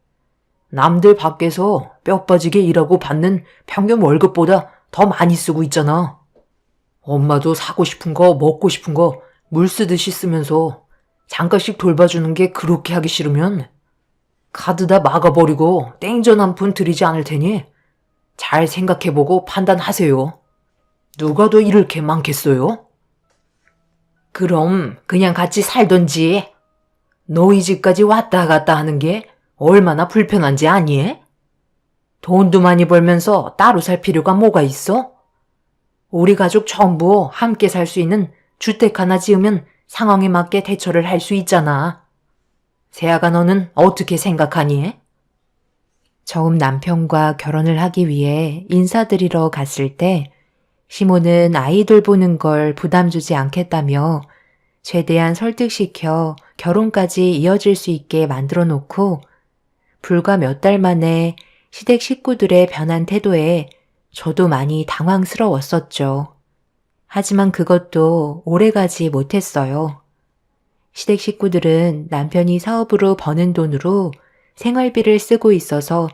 남들 밖에서 뼈 빠지게 일하고 받는 평균 월급보다 더 많이 쓰고 있잖아. 엄마도 사고 싶은 거 먹고 싶은 거 물 쓰듯이 쓰면서 잠깐씩 돌봐주는 게 그렇게 하기 싫으면 카드 다 막아버리고 땡전 한 푼 드리지 않을 테니 잘 생각해보고 판단하세요. 누가 더 잃을 게 많겠어요? 그럼 그냥 같이 살던지. 너희 집까지 왔다 갔다 하는 게 얼마나 불편한지 아니? 돈도 많이 벌면서 따로 살 필요가 뭐가 있어? 우리 가족 전부 함께 살 수 있는 주택 하나 지으면 상황에 맞게 대처를 할 수 있잖아. 세아가 너는 어떻게 생각하니? 처음 남편과 결혼을 하기 위해 인사드리러 갔을 때 시모는 아이 돌보는 걸 부담 주지 않겠다며 최대한 설득시켜 결혼까지 이어질 수 있게 만들어 놓고 불과 몇 달 만에 시댁 식구들의 변한 태도에 저도 많이 당황스러웠었죠. 하지만 그것도 오래가지 못했어요. 시댁 식구들은 남편이 사업으로 버는 돈으로 생활비를 쓰고 있어서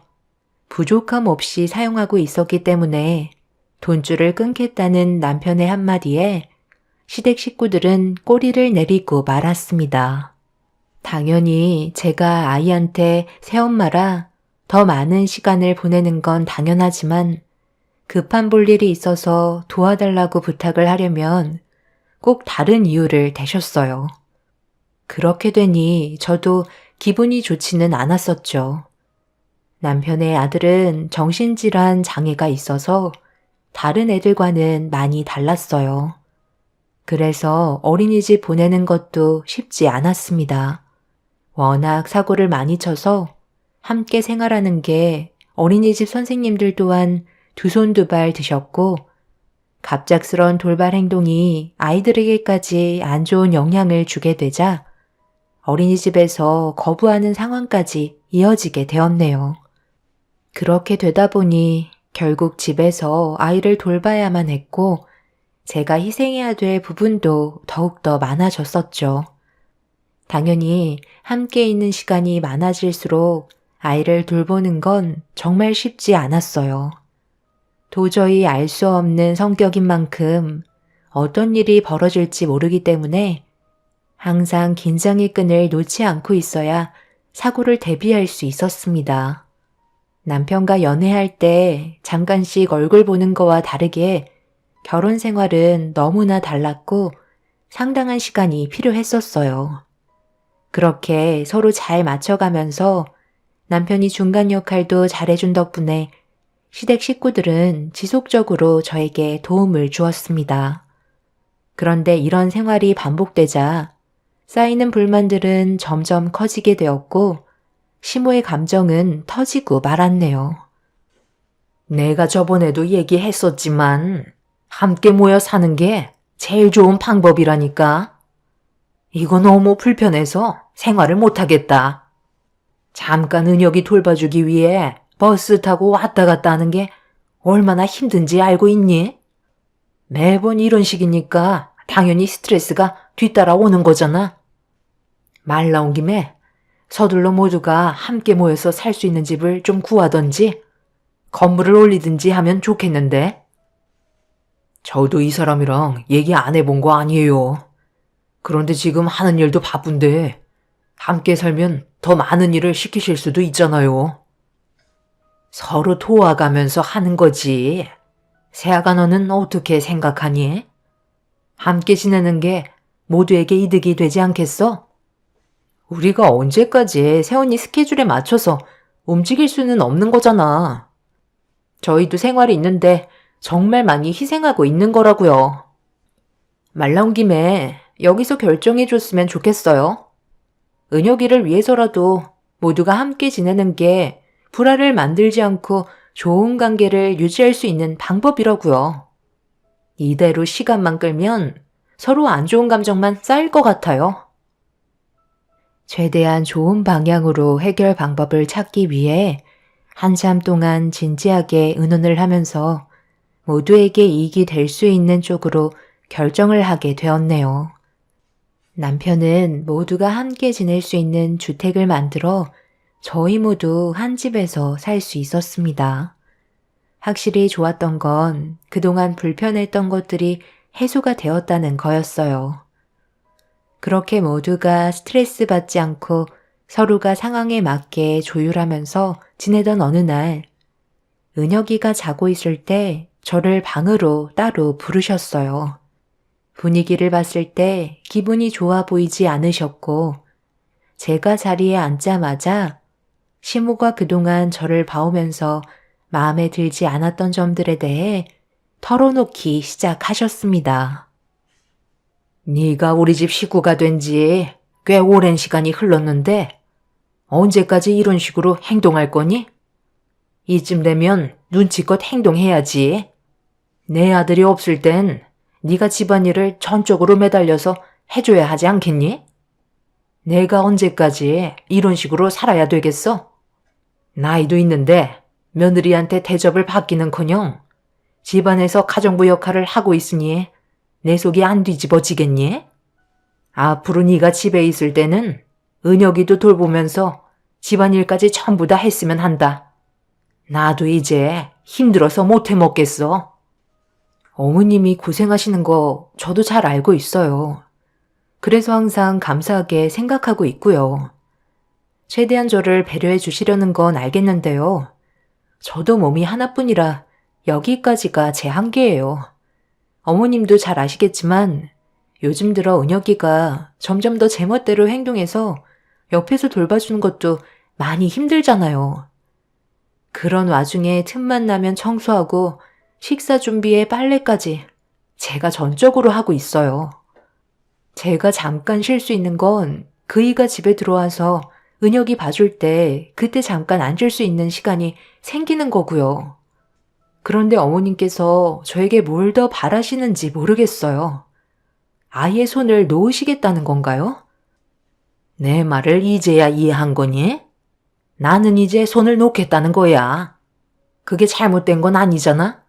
부족함 없이 사용하고 있었기 때문에 돈줄을 끊겠다는 남편의 한마디에 시댁 식구들은 꼬리를 내리고 말았습니다. 당연히 제가 아이한테 새엄마라 더 많은 시간을 보내는 건 당연하지만 급한 볼일이 있어서 도와달라고 부탁을 하려면 꼭 다른 이유를 대셨어요. 그렇게 되니 저도 기분이 좋지는 않았었죠. 남편의 아들은 정신질환 장애가 있어서 다른 애들과는 많이 달랐어요. 그래서 어린이집 보내는 것도 쉽지 않았습니다. 워낙 사고를 많이 쳐서 함께 생활하는 게 어린이집 선생님들 또한 두 손 두 발 드셨고 갑작스런 돌발 행동이 아이들에게까지 안 좋은 영향을 주게 되자 어린이집에서 거부하는 상황까지 이어지게 되었네요. 그렇게 되다 보니 결국 집에서 아이를 돌봐야만 했고 제가 희생해야 될 부분도 더욱더 많아졌었죠. 당연히 함께 있는 시간이 많아질수록 아이를 돌보는 건 정말 쉽지 않았어요. 도저히 알 수 없는 성격인 만큼 어떤 일이 벌어질지 모르기 때문에 항상 긴장의 끈을 놓지 않고 있어야 사고를 대비할 수 있었습니다. 남편과 연애할 때 잠깐씩 얼굴 보는 거와 다르게 결혼 생활은 너무나 달랐고 상당한 시간이 필요했었어요. 그렇게 서로 잘 맞춰가면서 남편이 중간 역할도 잘해준 덕분에 시댁 식구들은 지속적으로 저에게 도움을 주었습니다. 그런데 이런 생활이 반복되자 쌓이는 불만들은 점점 커지게 되었고 시모의 감정은 터지고 말았네요. 내가 저번에도 얘기했었지만 함께 모여 사는 게 제일 좋은 방법이라니까. 이거 너무 불편해서 생활을 못하겠다. 잠깐 은혁이 돌봐주기 위해 버스 타고 왔다 갔다 하는 게 얼마나 힘든지 알고 있니? 매번 이런 식이니까 당연히 스트레스가 뒤따라 오는 거잖아. 말 나온 김에 서둘러 모두가 함께 모여서 살 수 있는 집을 좀 구하던지 건물을 올리든지 하면 좋겠는데. 저도 이 사람이랑 얘기 안 해본 거 아니에요. 그런데 지금 하는 일도 바쁜데 함께 살면 더 많은 일을 시키실 수도 있잖아요. 서로 도와가면서 하는 거지. 세아가 너는 어떻게 생각하니? 함께 지내는 게 모두에게 이득이 되지 않겠어? 우리가 언제까지 세원이 스케줄에 맞춰서 움직일 수는 없는 거잖아. 저희도 생활이 있는데 정말 많이 희생하고 있는 거라고요. 말 나온 김에 여기서 결정해 줬으면 좋겠어요. 은혁이를 위해서라도 모두가 함께 지내는 게 불화를 만들지 않고 좋은 관계를 유지할 수 있는 방법이라고요. 이대로 시간만 끌면 서로 안 좋은 감정만 쌓일 것 같아요. 최대한 좋은 방향으로 해결 방법을 찾기 위해 한참 동안 진지하게 의논을 하면서 모두에게 이익이 될 수 있는 쪽으로 결정을 하게 되었네요. 남편은 모두가 함께 지낼 수 있는 주택을 만들어 저희 모두 한 집에서 살 수 있었습니다. 확실히 좋았던 건 그동안 불편했던 것들이 해소가 되었다는 거였어요. 그렇게 모두가 스트레스 받지 않고 서로가 상황에 맞게 조율하면서 지내던 어느 날, 은혁이가 자고 있을 때 저를 방으로 따로 부르셨어요. 분위기를 봤을 때 기분이 좋아 보이지 않으셨고, 제가 자리에 앉자마자 시모가 그동안 저를 봐오면서 마음에 들지 않았던 점들에 대해 털어놓기 시작하셨습니다. 네가 우리 집 식구가 된 지 꽤 오랜 시간이 흘렀는데 언제까지 이런 식으로 행동할 거니? 이쯤 되면 눈치껏 행동해야지. 내 아들이 없을 땐 네가 집안일을 전적으로 매달려서 해줘야 하지 않겠니? 내가 언제까지 이런 식으로 살아야 되겠어? 나이도 있는데 며느리한테 대접을 받기는커녕 집안에서 가정부 역할을 하고 있으니 내 속이 안 뒤집어지겠니? 앞으로 네가 집에 있을 때는 은혁이도 돌보면서 집안일까지 전부 다 했으면 한다. 나도 이제 힘들어서 못 해먹겠어. 어머님이 고생하시는 거 저도 잘 알고 있어요. 그래서 항상 감사하게 생각하고 있고요. 최대한 저를 배려해 주시려는 건 알겠는데요. 저도 몸이 하나뿐이라 여기까지가 제 한계예요. 어머님도 잘 아시겠지만 요즘 들어 은혁이가 점점 더 제멋대로 행동해서 옆에서 돌봐주는 것도 많이 힘들잖아요. 그런 와중에 틈만 나면 청소하고 식사 준비에 빨래까지 제가 전적으로 하고 있어요. 제가 잠깐 쉴 수 있는 건 그이가 집에 들어와서 은혁이 봐줄 때 그때 잠깐 앉을 수 있는 시간이 생기는 거고요. 그런데 어머님께서 저에게 뭘 더 바라시는지 모르겠어요. 아예 손을 놓으시겠다는 건가요? 내 말을 이제야 이해한 거니? 나는 이제 손을 놓겠다는 거야. 그게 잘못된 건 아니잖아?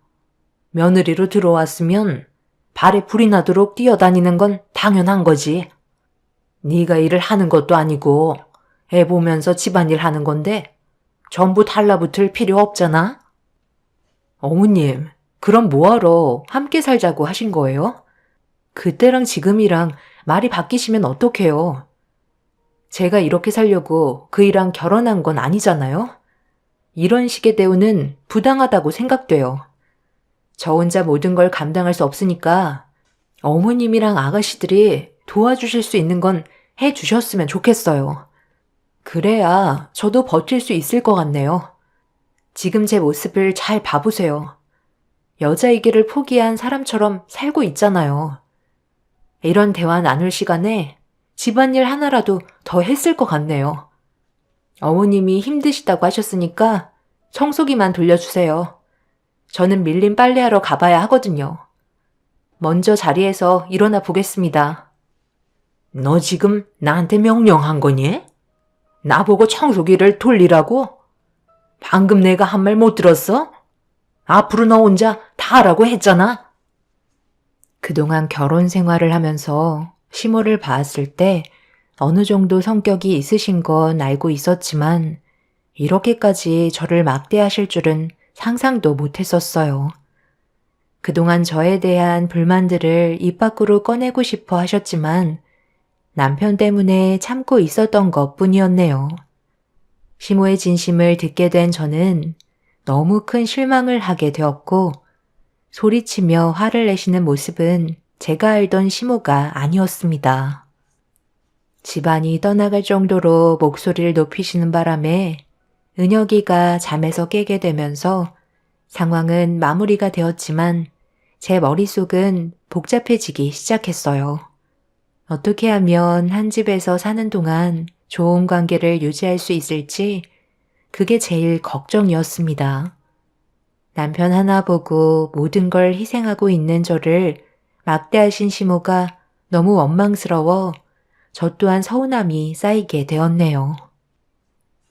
며느리로 들어왔으면 발에 불이 나도록 뛰어다니는 건 당연한 거지. 네가 일을 하는 것도 아니고 애 보면서 집안일 하는 건데 전부 달라붙을 필요 없잖아? 어머님, 그럼 뭐하러 함께 살자고 하신 거예요? 그때랑 지금이랑 말이 바뀌시면 어떡해요? 제가 이렇게 살려고 그이랑 결혼한 건 아니잖아요? 이런 식의 대우는 부당하다고 생각돼요. 저 혼자 모든 걸 감당할 수 없으니까 어머님이랑 아가씨들이 도와주실 수 있는 건 해주셨으면 좋겠어요. 그래야 저도 버틸 수 있을 것 같네요. 지금 제 모습을 잘 봐보세요. 여자이기를 포기한 사람처럼 살고 있잖아요. 이런 대화 나눌 시간에 집안일 하나라도 더 했을 것 같네요. 어머님이 힘드시다고 하셨으니까 청소기만 돌려주세요. 저는 밀린 빨래하러 가봐야 하거든요. 먼저 자리에서 일어나 보겠습니다. 너 지금 나한테 명령한 거니? 나보고 청소기를 돌리라고? 방금 내가 한 말 못 들었어? 앞으로 너 혼자 다 하라고 했잖아. 그동안 결혼 생활을 하면서 시모를 봤을 때 어느 정도 성격이 있으신 건 알고 있었지만 이렇게까지 저를 막대하실 줄은 상상도 못했었어요. 그동안 저에 대한 불만들을 입 밖으로 꺼내고 싶어 하셨지만 남편 때문에 참고 있었던 것 뿐이었네요. 시모의 진심을 듣게 된 저는 너무 큰 실망을 하게 되었고 소리치며 화를 내시는 모습은 제가 알던 시모가 아니었습니다. 집안이 떠나갈 정도로 목소리를 높이시는 바람에 은혁이가 잠에서 깨게 되면서 상황은 마무리가 되었지만 제 머릿속은 복잡해지기 시작했어요. 어떻게 하면 한 집에서 사는 동안 좋은 관계를 유지할 수 있을지 그게 제일 걱정이었습니다. 남편 하나 보고 모든 걸 희생하고 있는 저를 막대하신 시모가 너무 원망스러워 저 또한 서운함이 쌓이게 되었네요.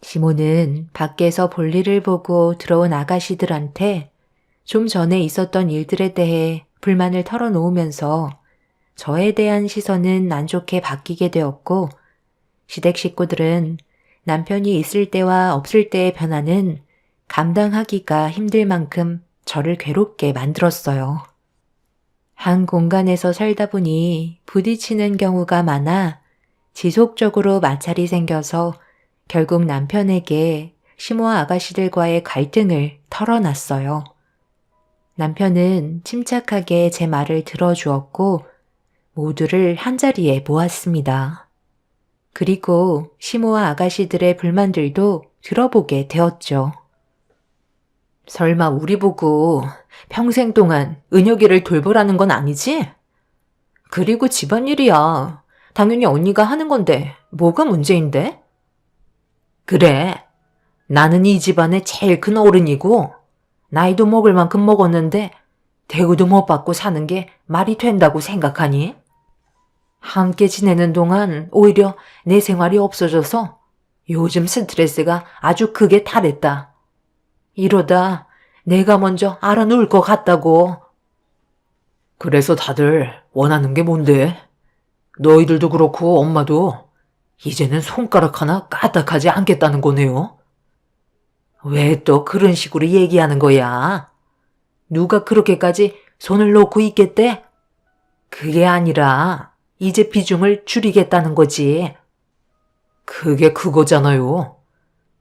시모는 밖에서 볼일을 보고 들어온 아가씨들한테 좀 전에 있었던 일들에 대해 불만을 털어놓으면서 저에 대한 시선은 안 좋게 바뀌게 되었고 시댁 식구들은 남편이 있을 때와 없을 때의 변화는 감당하기가 힘들 만큼 저를 괴롭게 만들었어요. 한 공간에서 살다 보니 부딪히는 경우가 많아 지속적으로 마찰이 생겨서 결국 남편에게 시모와 아가씨들과의 갈등을 털어놨어요. 남편은 침착하게 제 말을 들어주었고 모두를 한자리에 모았습니다. 그리고 시모와 아가씨들의 불만들도 들어보게 되었죠. 설마 우리 보고 평생 동안 은혁이를 돌보라는 건 아니지? 그리고 집안일이야. 당연히 언니가 하는 건데 뭐가 문제인데? 그래, 나는 이 집안의 제일 큰 어른이고 나이도 먹을 만큼 먹었는데 대우도 못 받고 사는 게 말이 된다고 생각하니? 함께 지내는 동안 오히려 내 생활이 없어져서 요즘 스트레스가 아주 크게 달했다. 이러다 내가 먼저 알아놓을 것 같다고. 그래서 다들 원하는 게 뭔데? 너희들도 그렇고 엄마도 이제는 손가락 하나 까딱하지 않겠다는 거네요. 왜 또 그런 식으로 얘기하는 거야? 누가 그렇게까지 손을 놓고 있겠대? 그게 아니라 이제 비중을 줄이겠다는 거지. 그게 그거잖아요.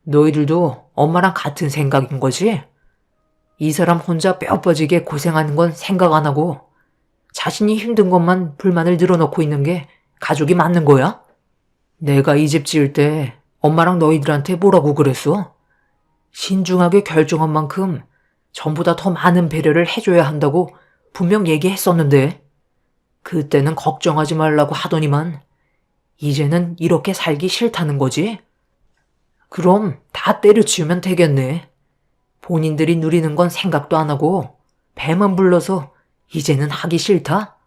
너희들도 엄마랑 같은 생각인 거지? 이 사람 혼자 뼈 빠지게 고생하는 건 생각 안 하고 자신이 힘든 것만 불만을 늘어놓고 있는 게 가족이 맞는 거야? 내가 이 집 지을 때 엄마랑 너희들한테 뭐라고 그랬어? 신중하게 결정한 만큼 전보다 더 많은 배려를 해줘야 한다고 분명 얘기했었는데 그때는 걱정하지 말라고 하더니만 이제는 이렇게 살기 싫다는 거지? 그럼 다 때려치우면 되겠네. 본인들이 누리는 건 생각도 안 하고 배만 불러서 이제는 하기 싫다?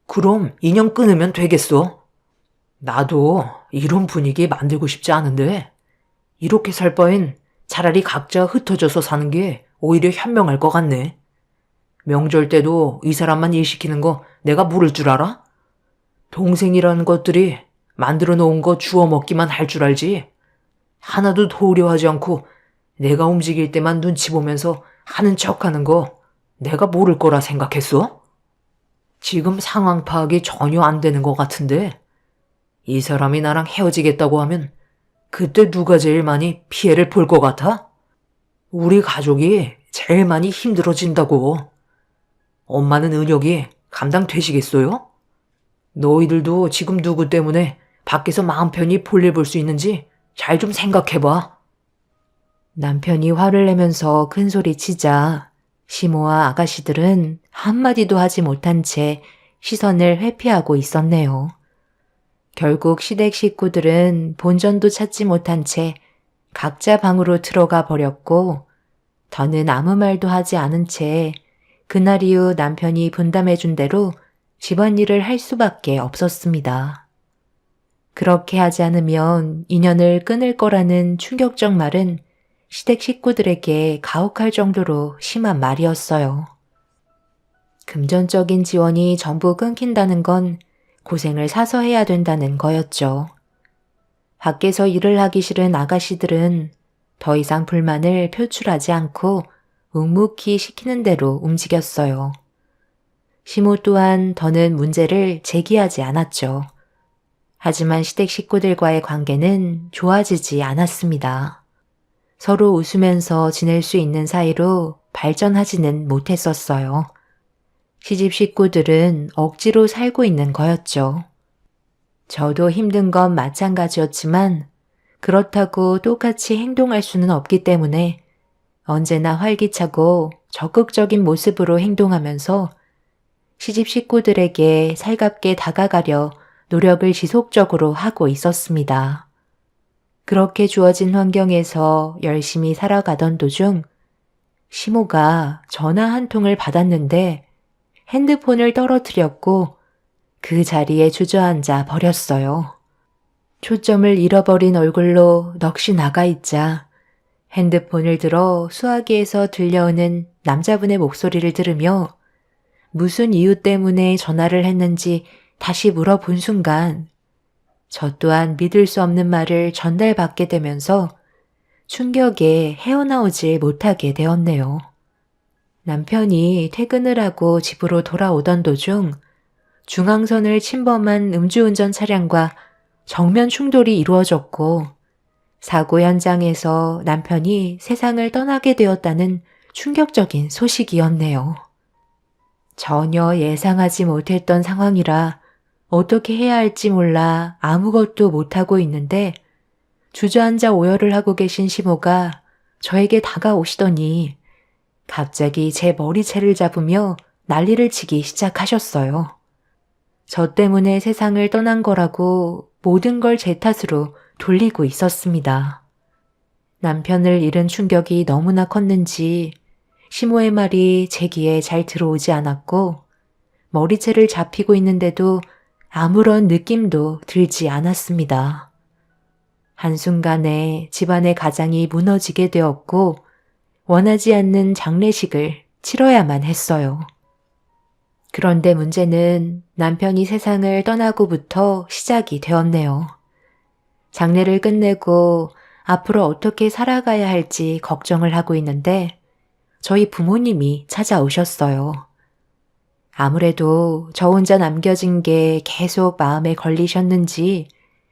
그럼 인연 끊으면 되겠어. 나도 이런 분위기 만들고 싶지 않은데 이렇게 살 바엔 차라리 각자 흩어져서 사는 게 오히려 현명할 것 같네. 명절 때도 이 사람만 일 시키는 거 내가 모를 줄 알아? 동생이라는 것들이 만들어 놓은 거 주워 먹기만 할 줄 알지. 하나도 도우려 하지 않고 내가 움직일 때만 눈치 보면서 하는 척하는 거 내가 모를 거라 생각했어? 지금 상황 파악이 전혀 안 되는 것 같은데 이 사람이 나랑 헤어지겠다고 하면 그때 누가 제일 많이 피해를 볼 것 같아? 우리 가족이 제일 많이 힘들어진다고. 엄마는 은혁이 감당되시겠어요? 너희들도 지금 누구 때문에 밖에서 마음 편히 볼일 볼 수 있는지 잘 좀 생각해봐. 남편이 화를 내면서 큰 소리 치자 시모와 아가씨들은 한마디도 하지 못한 채 시선을 회피하고 있었네요. 결국 시댁 식구들은 본전도 찾지 못한 채 각자 방으로 들어가 버렸고 더는 아무 말도 하지 않은 채 그날 이후 남편이 분담해준 대로 집안일을 할 수밖에 없었습니다. 그렇게 하지 않으면 인연을 끊을 거라는 충격적 말은 시댁 식구들에게 가혹할 정도로 심한 말이었어요. 금전적인 지원이 전부 끊긴다는 건 고생을 사서 해야 된다는 거였죠. 밖에서 일을 하기 싫은 아가씨들은 더 이상 불만을 표출하지 않고 묵묵히 시키는 대로 움직였어요. 시모 또한 더는 문제를 제기하지 않았죠. 하지만 시댁 식구들과의 관계는 좋아지지 않았습니다. 서로 웃으면서 지낼 수 있는 사이로 발전하지는 못했었어요. 시집 식구들은 억지로 살고 있는 거였죠. 저도 힘든 건 마찬가지였지만 그렇다고 똑같이 행동할 수는 없기 때문에 언제나 활기차고 적극적인 모습으로 행동하면서 시집 식구들에게 살갑게 다가가려 노력을 지속적으로 하고 있었습니다. 그렇게 주어진 환경에서 열심히 살아가던 도중 시모가 전화 한 통을 받았는데 핸드폰을 떨어뜨렸고 그 자리에 주저앉아 버렸어요. 초점을 잃어버린 얼굴로 넋이 나가 있자 핸드폰을 들어 수화기에서 들려오는 남자분의 목소리를 들으며 무슨 이유 때문에 전화를 했는지 다시 물어본 순간 저 또한 믿을 수 없는 말을 전달받게 되면서 충격에 헤어나오지 못하게 되었네요. 남편이 퇴근을 하고 집으로 돌아오던 도중 중앙선을 침범한 음주운전 차량과 정면 충돌이 이루어졌고 사고 현장에서 남편이 세상을 떠나게 되었다는 충격적인 소식이었네요. 전혀 예상하지 못했던 상황이라 어떻게 해야 할지 몰라 아무것도 못하고 있는데 주저앉아 오열을 하고 계신 시모가 저에게 다가오시더니 갑자기 제 머리채를 잡으며 난리를 치기 시작하셨어요. 저 때문에 세상을 떠난 거라고 모든 걸 제 탓으로 돌리고 있었습니다. 남편을 잃은 충격이 너무나 컸는지 시모의 말이 제 귀에 잘 들어오지 않았고 머리채를 잡히고 있는데도 아무런 느낌도 들지 않았습니다. 한순간에 집안의 가장이 무너지게 되었고 원하지 않는 장례식을 치러야만 했어요. 그런데 문제는 남편이 세상을 떠나고부터 시작이 되었네요. 장례를 끝내고 앞으로 어떻게 살아가야 할지 걱정을 하고 있는데 저희 부모님이 찾아오셨어요. 아무래도 저 혼자 남겨진 게 계속 마음에 걸리셨는지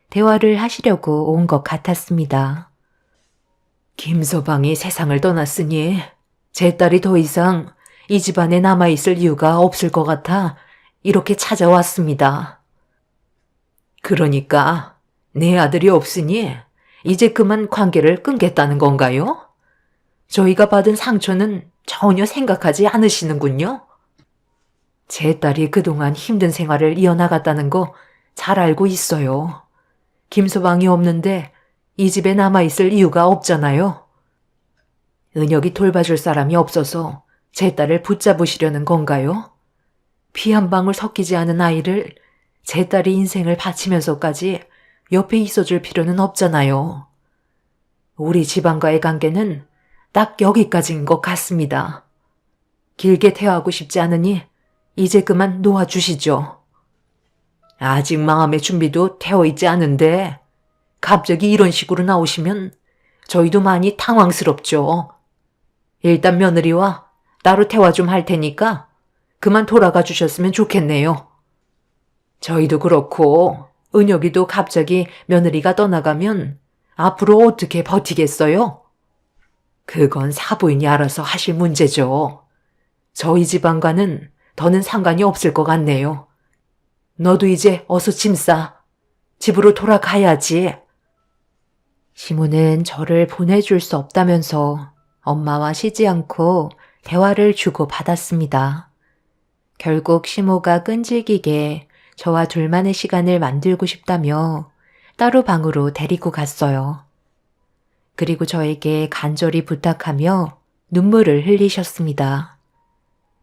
대화를 하시려고 온 것 같았습니다. 김서방이 세상을 떠났으니 제 딸이 더 이상 이 집안에 남아있을 이유가 없을 것 같아 이렇게 찾아왔습니다. 그러니까 내 아들이 없으니 이제 그만 관계를 끊겠다는 건가요? 저희가 받은 상처는 전혀 생각하지 않으시는군요. 제 딸이 그동안 힘든 생활을 이어나갔다는 거 잘 알고 있어요. 김서방이 없는데 이 집에 남아있을 이유가 없잖아요. 은혁이 돌봐줄 사람이 없어서 제 딸을 붙잡으시려는 건가요? 피 한 방울 섞이지 않은 아이를 제 딸이 인생을 바치면서까지 옆에 있어줄 필요는 없잖아요. 우리 집안과의 관계는 딱 여기까지인 것 같습니다. 길게 대화하고 싶지 않으니 이제 그만 놓아주시죠. 아직 마음의 준비도 되어 있지 않은데 갑자기 이런 식으로 나오시면 저희도 많이 당황스럽죠. 일단 며느리와 따로 대화 좀 할 테니까 그만 돌아가 주셨으면 좋겠네요. 저희도 그렇고 은혁이도 갑자기 며느리가 떠나가면 앞으로 어떻게 버티겠어요? 그건 사부인이 알아서 하실 문제죠. 저희 집안과는 더는 상관이 없을 것 같네요. 너도 이제 어서 짐 싸. 집으로 돌아가야지. 시모는 저를 보내줄 수 없다면서 엄마와 쉬지 않고 대화를 주고받았습니다. 결국 시모가 끈질기게 저와 둘만의 시간을 만들고 싶다며 따로 방으로 데리고 갔어요. 그리고 저에게 간절히 부탁하며 눈물을 흘리셨습니다.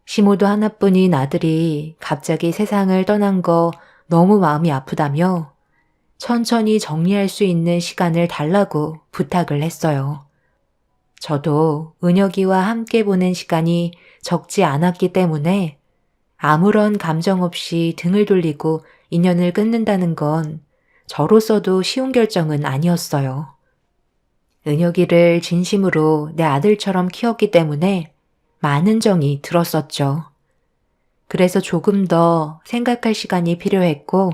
시모도 하나뿐인 아들이 갑자기 세상을 떠난 거 너무 마음이 아프다며 천천히 정리할 수 있는 시간을 달라고 부탁을 했어요. 저도 은혁이와 함께 보낸 시간이 적지 않았기 때문에 아무런 감정 없이 등을 돌리고 인연을 끊는다는 건 저로서도 쉬운 결정은 아니었어요. 은혁이를 진심으로 내 아들처럼 키웠기 때문에 많은 정이 들었었죠. 그래서 조금 더 생각할 시간이 필요했고,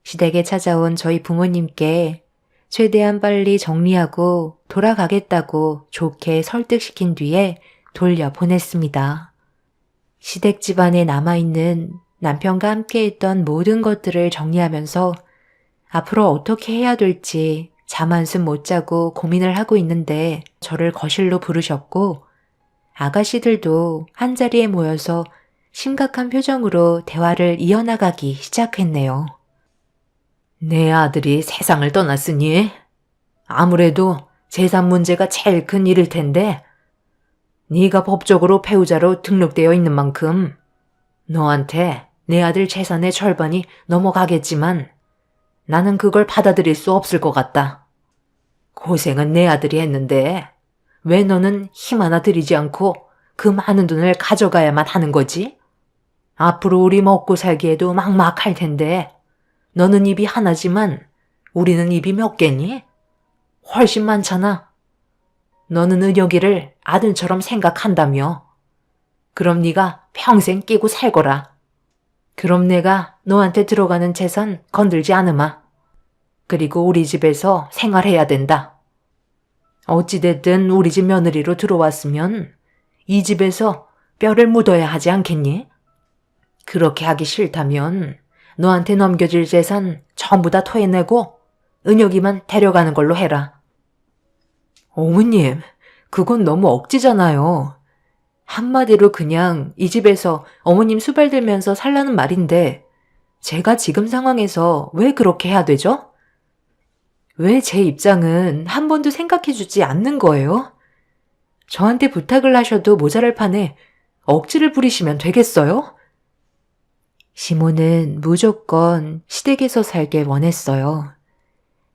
시댁에 찾아온 저희 부모님께 최대한 빨리 정리하고 돌아가겠다고 좋게 설득시킨 뒤에 돌려보냈습니다. 시댁 집안에 남아있는 남편과 함께 했던 모든 것들을 정리하면서 앞으로 어떻게 해야 될지 잠 한숨 못 자고 고민을 하고 있는데 저를 거실로 부르셨고 아가씨들도 한자리에 모여서 심각한 표정으로 대화를 이어나가기 시작했네요. 내 아들이 세상을 떠났으니 아무래도 재산 문제가 제일 큰 일일 텐데 네가 법적으로 배우자로 등록되어 있는 만큼 너한테 내 아들 재산의 절반이 넘어가겠지만 나는 그걸 받아들일 수 없을 것 같다. 고생은 내 아들이 했는데 왜 너는 힘 하나 들이지 않고 그 많은 돈을 가져가야만 하는 거지? 앞으로 우리 먹고 살기에도 막막할 텐데 너는 입이 하나지만 우리는 입이 몇 개니? 훨씬 많잖아. 너는 은혁이를 아들처럼 생각한다며. 그럼 네가 평생 끼고 살거라. 그럼 내가 너한테 들어가는 재산 건들지 않으마. 그리고 우리 집에서 생활해야 된다. 어찌됐든 우리 집 며느리로 들어왔으면 이 집에서 뼈를 묻어야 하지 않겠니? 그렇게 하기 싫다면 너한테 넘겨질 재산 전부 다 토해내고 은혁이만 데려가는 걸로 해라. 어머님, 그건 너무 억지잖아요. 한마디로 그냥 이 집에서 어머님 수발 들면서 살라는 말인데 제가 지금 상황에서 왜 그렇게 해야 되죠? 왜 제 입장은 한 번도 생각해주지 않는 거예요? 저한테 부탁을 하셔도 모자랄 판에 억지를 부리시면 되겠어요? 시모는 무조건 시댁에서 살길 원했어요.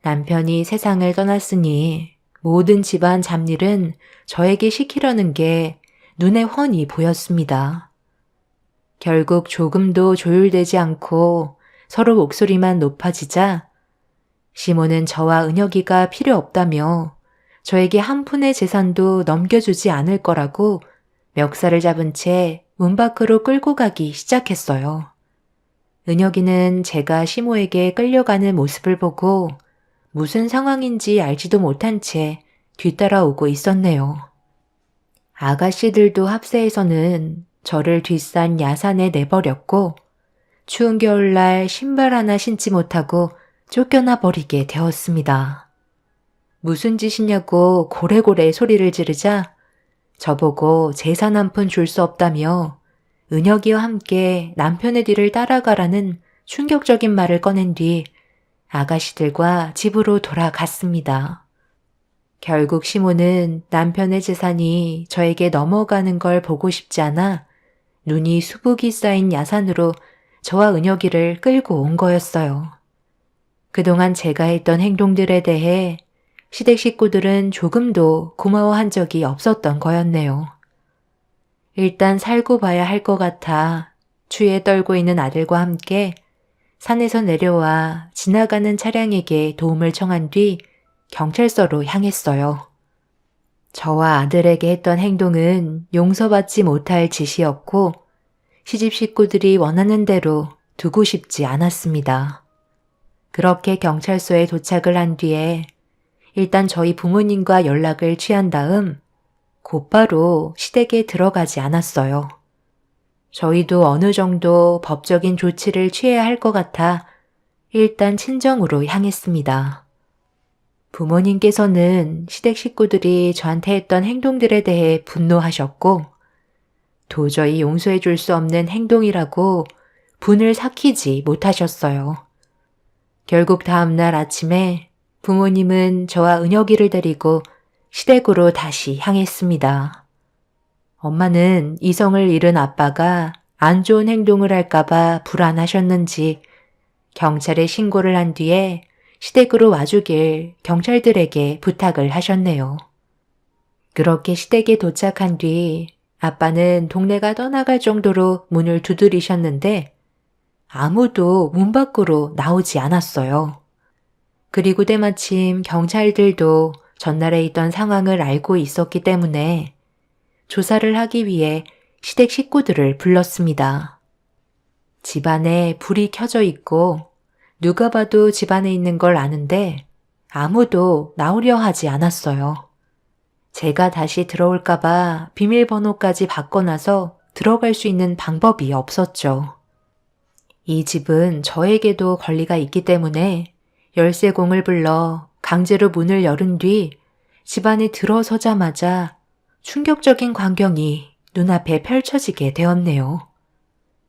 남편이 세상을 떠났으니 모든 집안 잡일은 저에게 시키려는 게 눈에 훤히 보였습니다. 결국 조금도 조율되지 않고 서로 목소리만 높아지자 시모는 저와 은혁이가 필요 없다며 저에게 한 푼의 재산도 넘겨주지 않을 거라고 멱살을 잡은 채 문 밖으로 끌고 가기 시작했어요. 은혁이는 제가 시모에게 끌려가는 모습을 보고 무슨 상황인지 알지도 못한 채 뒤따라오고 있었네요. 아가씨들도 합세해서는 저를 뒷산 야산에 내버렸고 추운 겨울날 신발 하나 신지 못하고 쫓겨나 버리게 되었습니다. 무슨 짓이냐고 고래고래 소리를 지르자 저보고 재산 한 푼 줄 수 없다며 은혁이와 함께 남편의 뒤를 따라가라는 충격적인 말을 꺼낸 뒤 아가씨들과 집으로 돌아갔습니다. 결국 시모는 남편의 재산이 저에게 넘어가는 걸 보고 싶지 않아 눈이 수북이 쌓인 야산으로 저와 은혁이를 끌고 온 거였어요. 그동안 제가 했던 행동들에 대해 시댁 식구들은 조금도 고마워한 적이 없었던 거였네요. 일단 살고 봐야 할 것 같아 추위에 떨고 있는 아들과 함께 산에서 내려와 지나가는 차량에게 도움을 청한 뒤 경찰서로 향했어요. 저와 아들에게 했던 행동은 용서받지 못할 짓이었고 시집 식구들이 원하는 대로 두고 싶지 않았습니다. 그렇게 경찰서에 도착을 한 뒤에 일단 저희 부모님과 연락을 취한 다음 곧바로 시댁에 들어가지 않았어요. 저희도 어느 정도 법적인 조치를 취해야 할 것 같아 일단 친정으로 향했습니다. 부모님께서는 시댁 식구들이 저한테 했던 행동들에 대해 분노하셨고 도저히 용서해 줄 수 없는 행동이라고 분을 삭히지 못하셨어요. 결국 다음날 아침에 부모님은 저와 은혁이를 데리고 시댁으로 다시 향했습니다. 엄마는 이성을 잃은 아빠가 안 좋은 행동을 할까봐 불안하셨는지 경찰에 신고를 한 뒤에 시댁으로 와주길 경찰들에게 부탁을 하셨네요. 그렇게 시댁에 도착한 뒤 아빠는 동네가 떠나갈 정도로 문을 두드리셨는데 아무도 문 밖으로 나오지 않았어요. 그리고 때마침 경찰들도 전날에 있던 상황을 알고 있었기 때문에 조사를 하기 위해 시댁 식구들을 불렀습니다. 집안에 불이 켜져 있고 누가 봐도 집안에 있는 걸 아는데 아무도 나오려 하지 않았어요. 제가 다시 들어올까봐 비밀번호까지 바꿔놔서 들어갈 수 있는 방법이 없었죠. 이 집은 저에게도 권리가 있기 때문에 열쇠공을 불러 강제로 문을 열은 뒤 집안에 들어서자마자 충격적인 광경이 눈앞에 펼쳐지게 되었네요.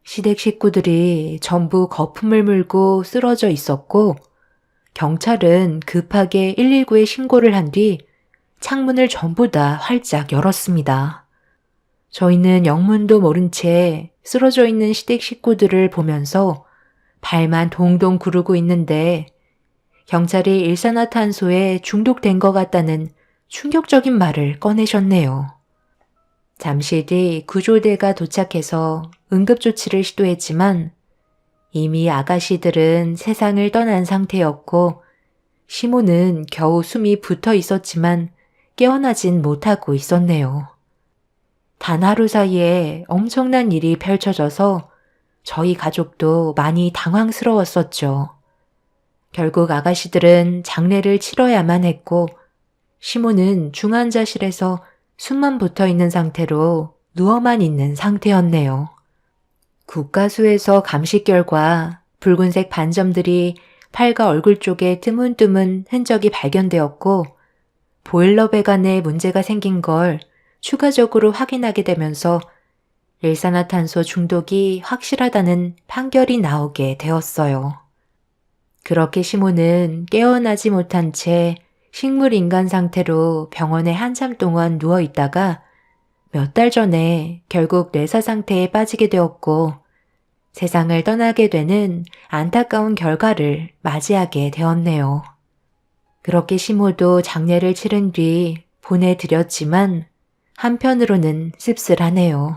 시댁 식구들이 전부 거품을 물고 쓰러져 있었고 경찰은 급하게 119에 신고를 한 뒤 창문을 전부 다 활짝 열었습니다. 저희는 영문도 모른 채 쓰러져 있는 시댁 식구들을 보면서 발만 동동 구르고 있는데 경찰이 일산화탄소에 중독된 것 같다는 충격적인 말을 꺼내셨네요. 잠시 뒤 구조대가 도착해서 응급조치를 시도했지만 이미 아가씨들은 세상을 떠난 상태였고 시모는 겨우 숨이 붙어 있었지만 깨어나진 못하고 있었네요. 단 하루 사이에 엄청난 일이 펼쳐져서 저희 가족도 많이 당황스러웠었죠. 결국 아가씨들은 장례를 치러야만 했고 시모는 중환자실에서 숨만 붙어 있는 상태로 누워만 있는 상태였네요. 국가수에서 감식 결과 붉은색 반점들이 팔과 얼굴 쪽에 뜨문뜨문 흔적이 발견되었고 보일러 배관에 문제가 생긴 걸 추가적으로 확인하게 되면서 일산화탄소 중독이 확실하다는 판결이 나오게 되었어요. 그렇게 시모는 깨어나지 못한 채 식물인간 상태로 병원에 한참 동안 누워있다가 몇 달 전에 결국 뇌사 상태에 빠지게 되었고 세상을 떠나게 되는 안타까운 결과를 맞이하게 되었네요. 그렇게 시모도 장례를 치른 뒤 보내드렸지만 한편으로는 씁쓸하네요.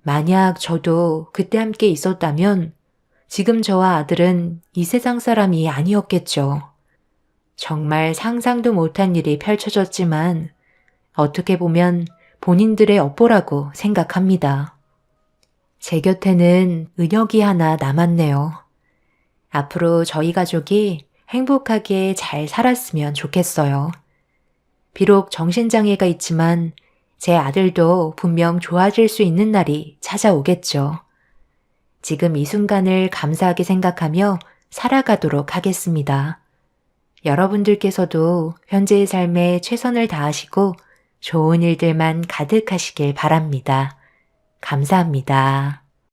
만약 저도 그때 함께 있었다면 지금 저와 아들은 이 세상 사람이 아니었겠죠. 정말 상상도 못한 일이 펼쳐졌지만 어떻게 보면 본인들의 업보라고 생각합니다. 제 곁에는 은혁이 하나 남았네요. 앞으로 저희 가족이 행복하게 잘 살았으면 좋겠어요. 비록 정신장애가 있지만 제 아들도 분명 좋아질 수 있는 날이 찾아오겠죠. 지금 이 순간을 감사하게 생각하며 살아가도록 하겠습니다. 여러분들께서도 현재의 삶에 최선을 다하시고 좋은 일들만 가득하시길 바랍니다. 감사합니다.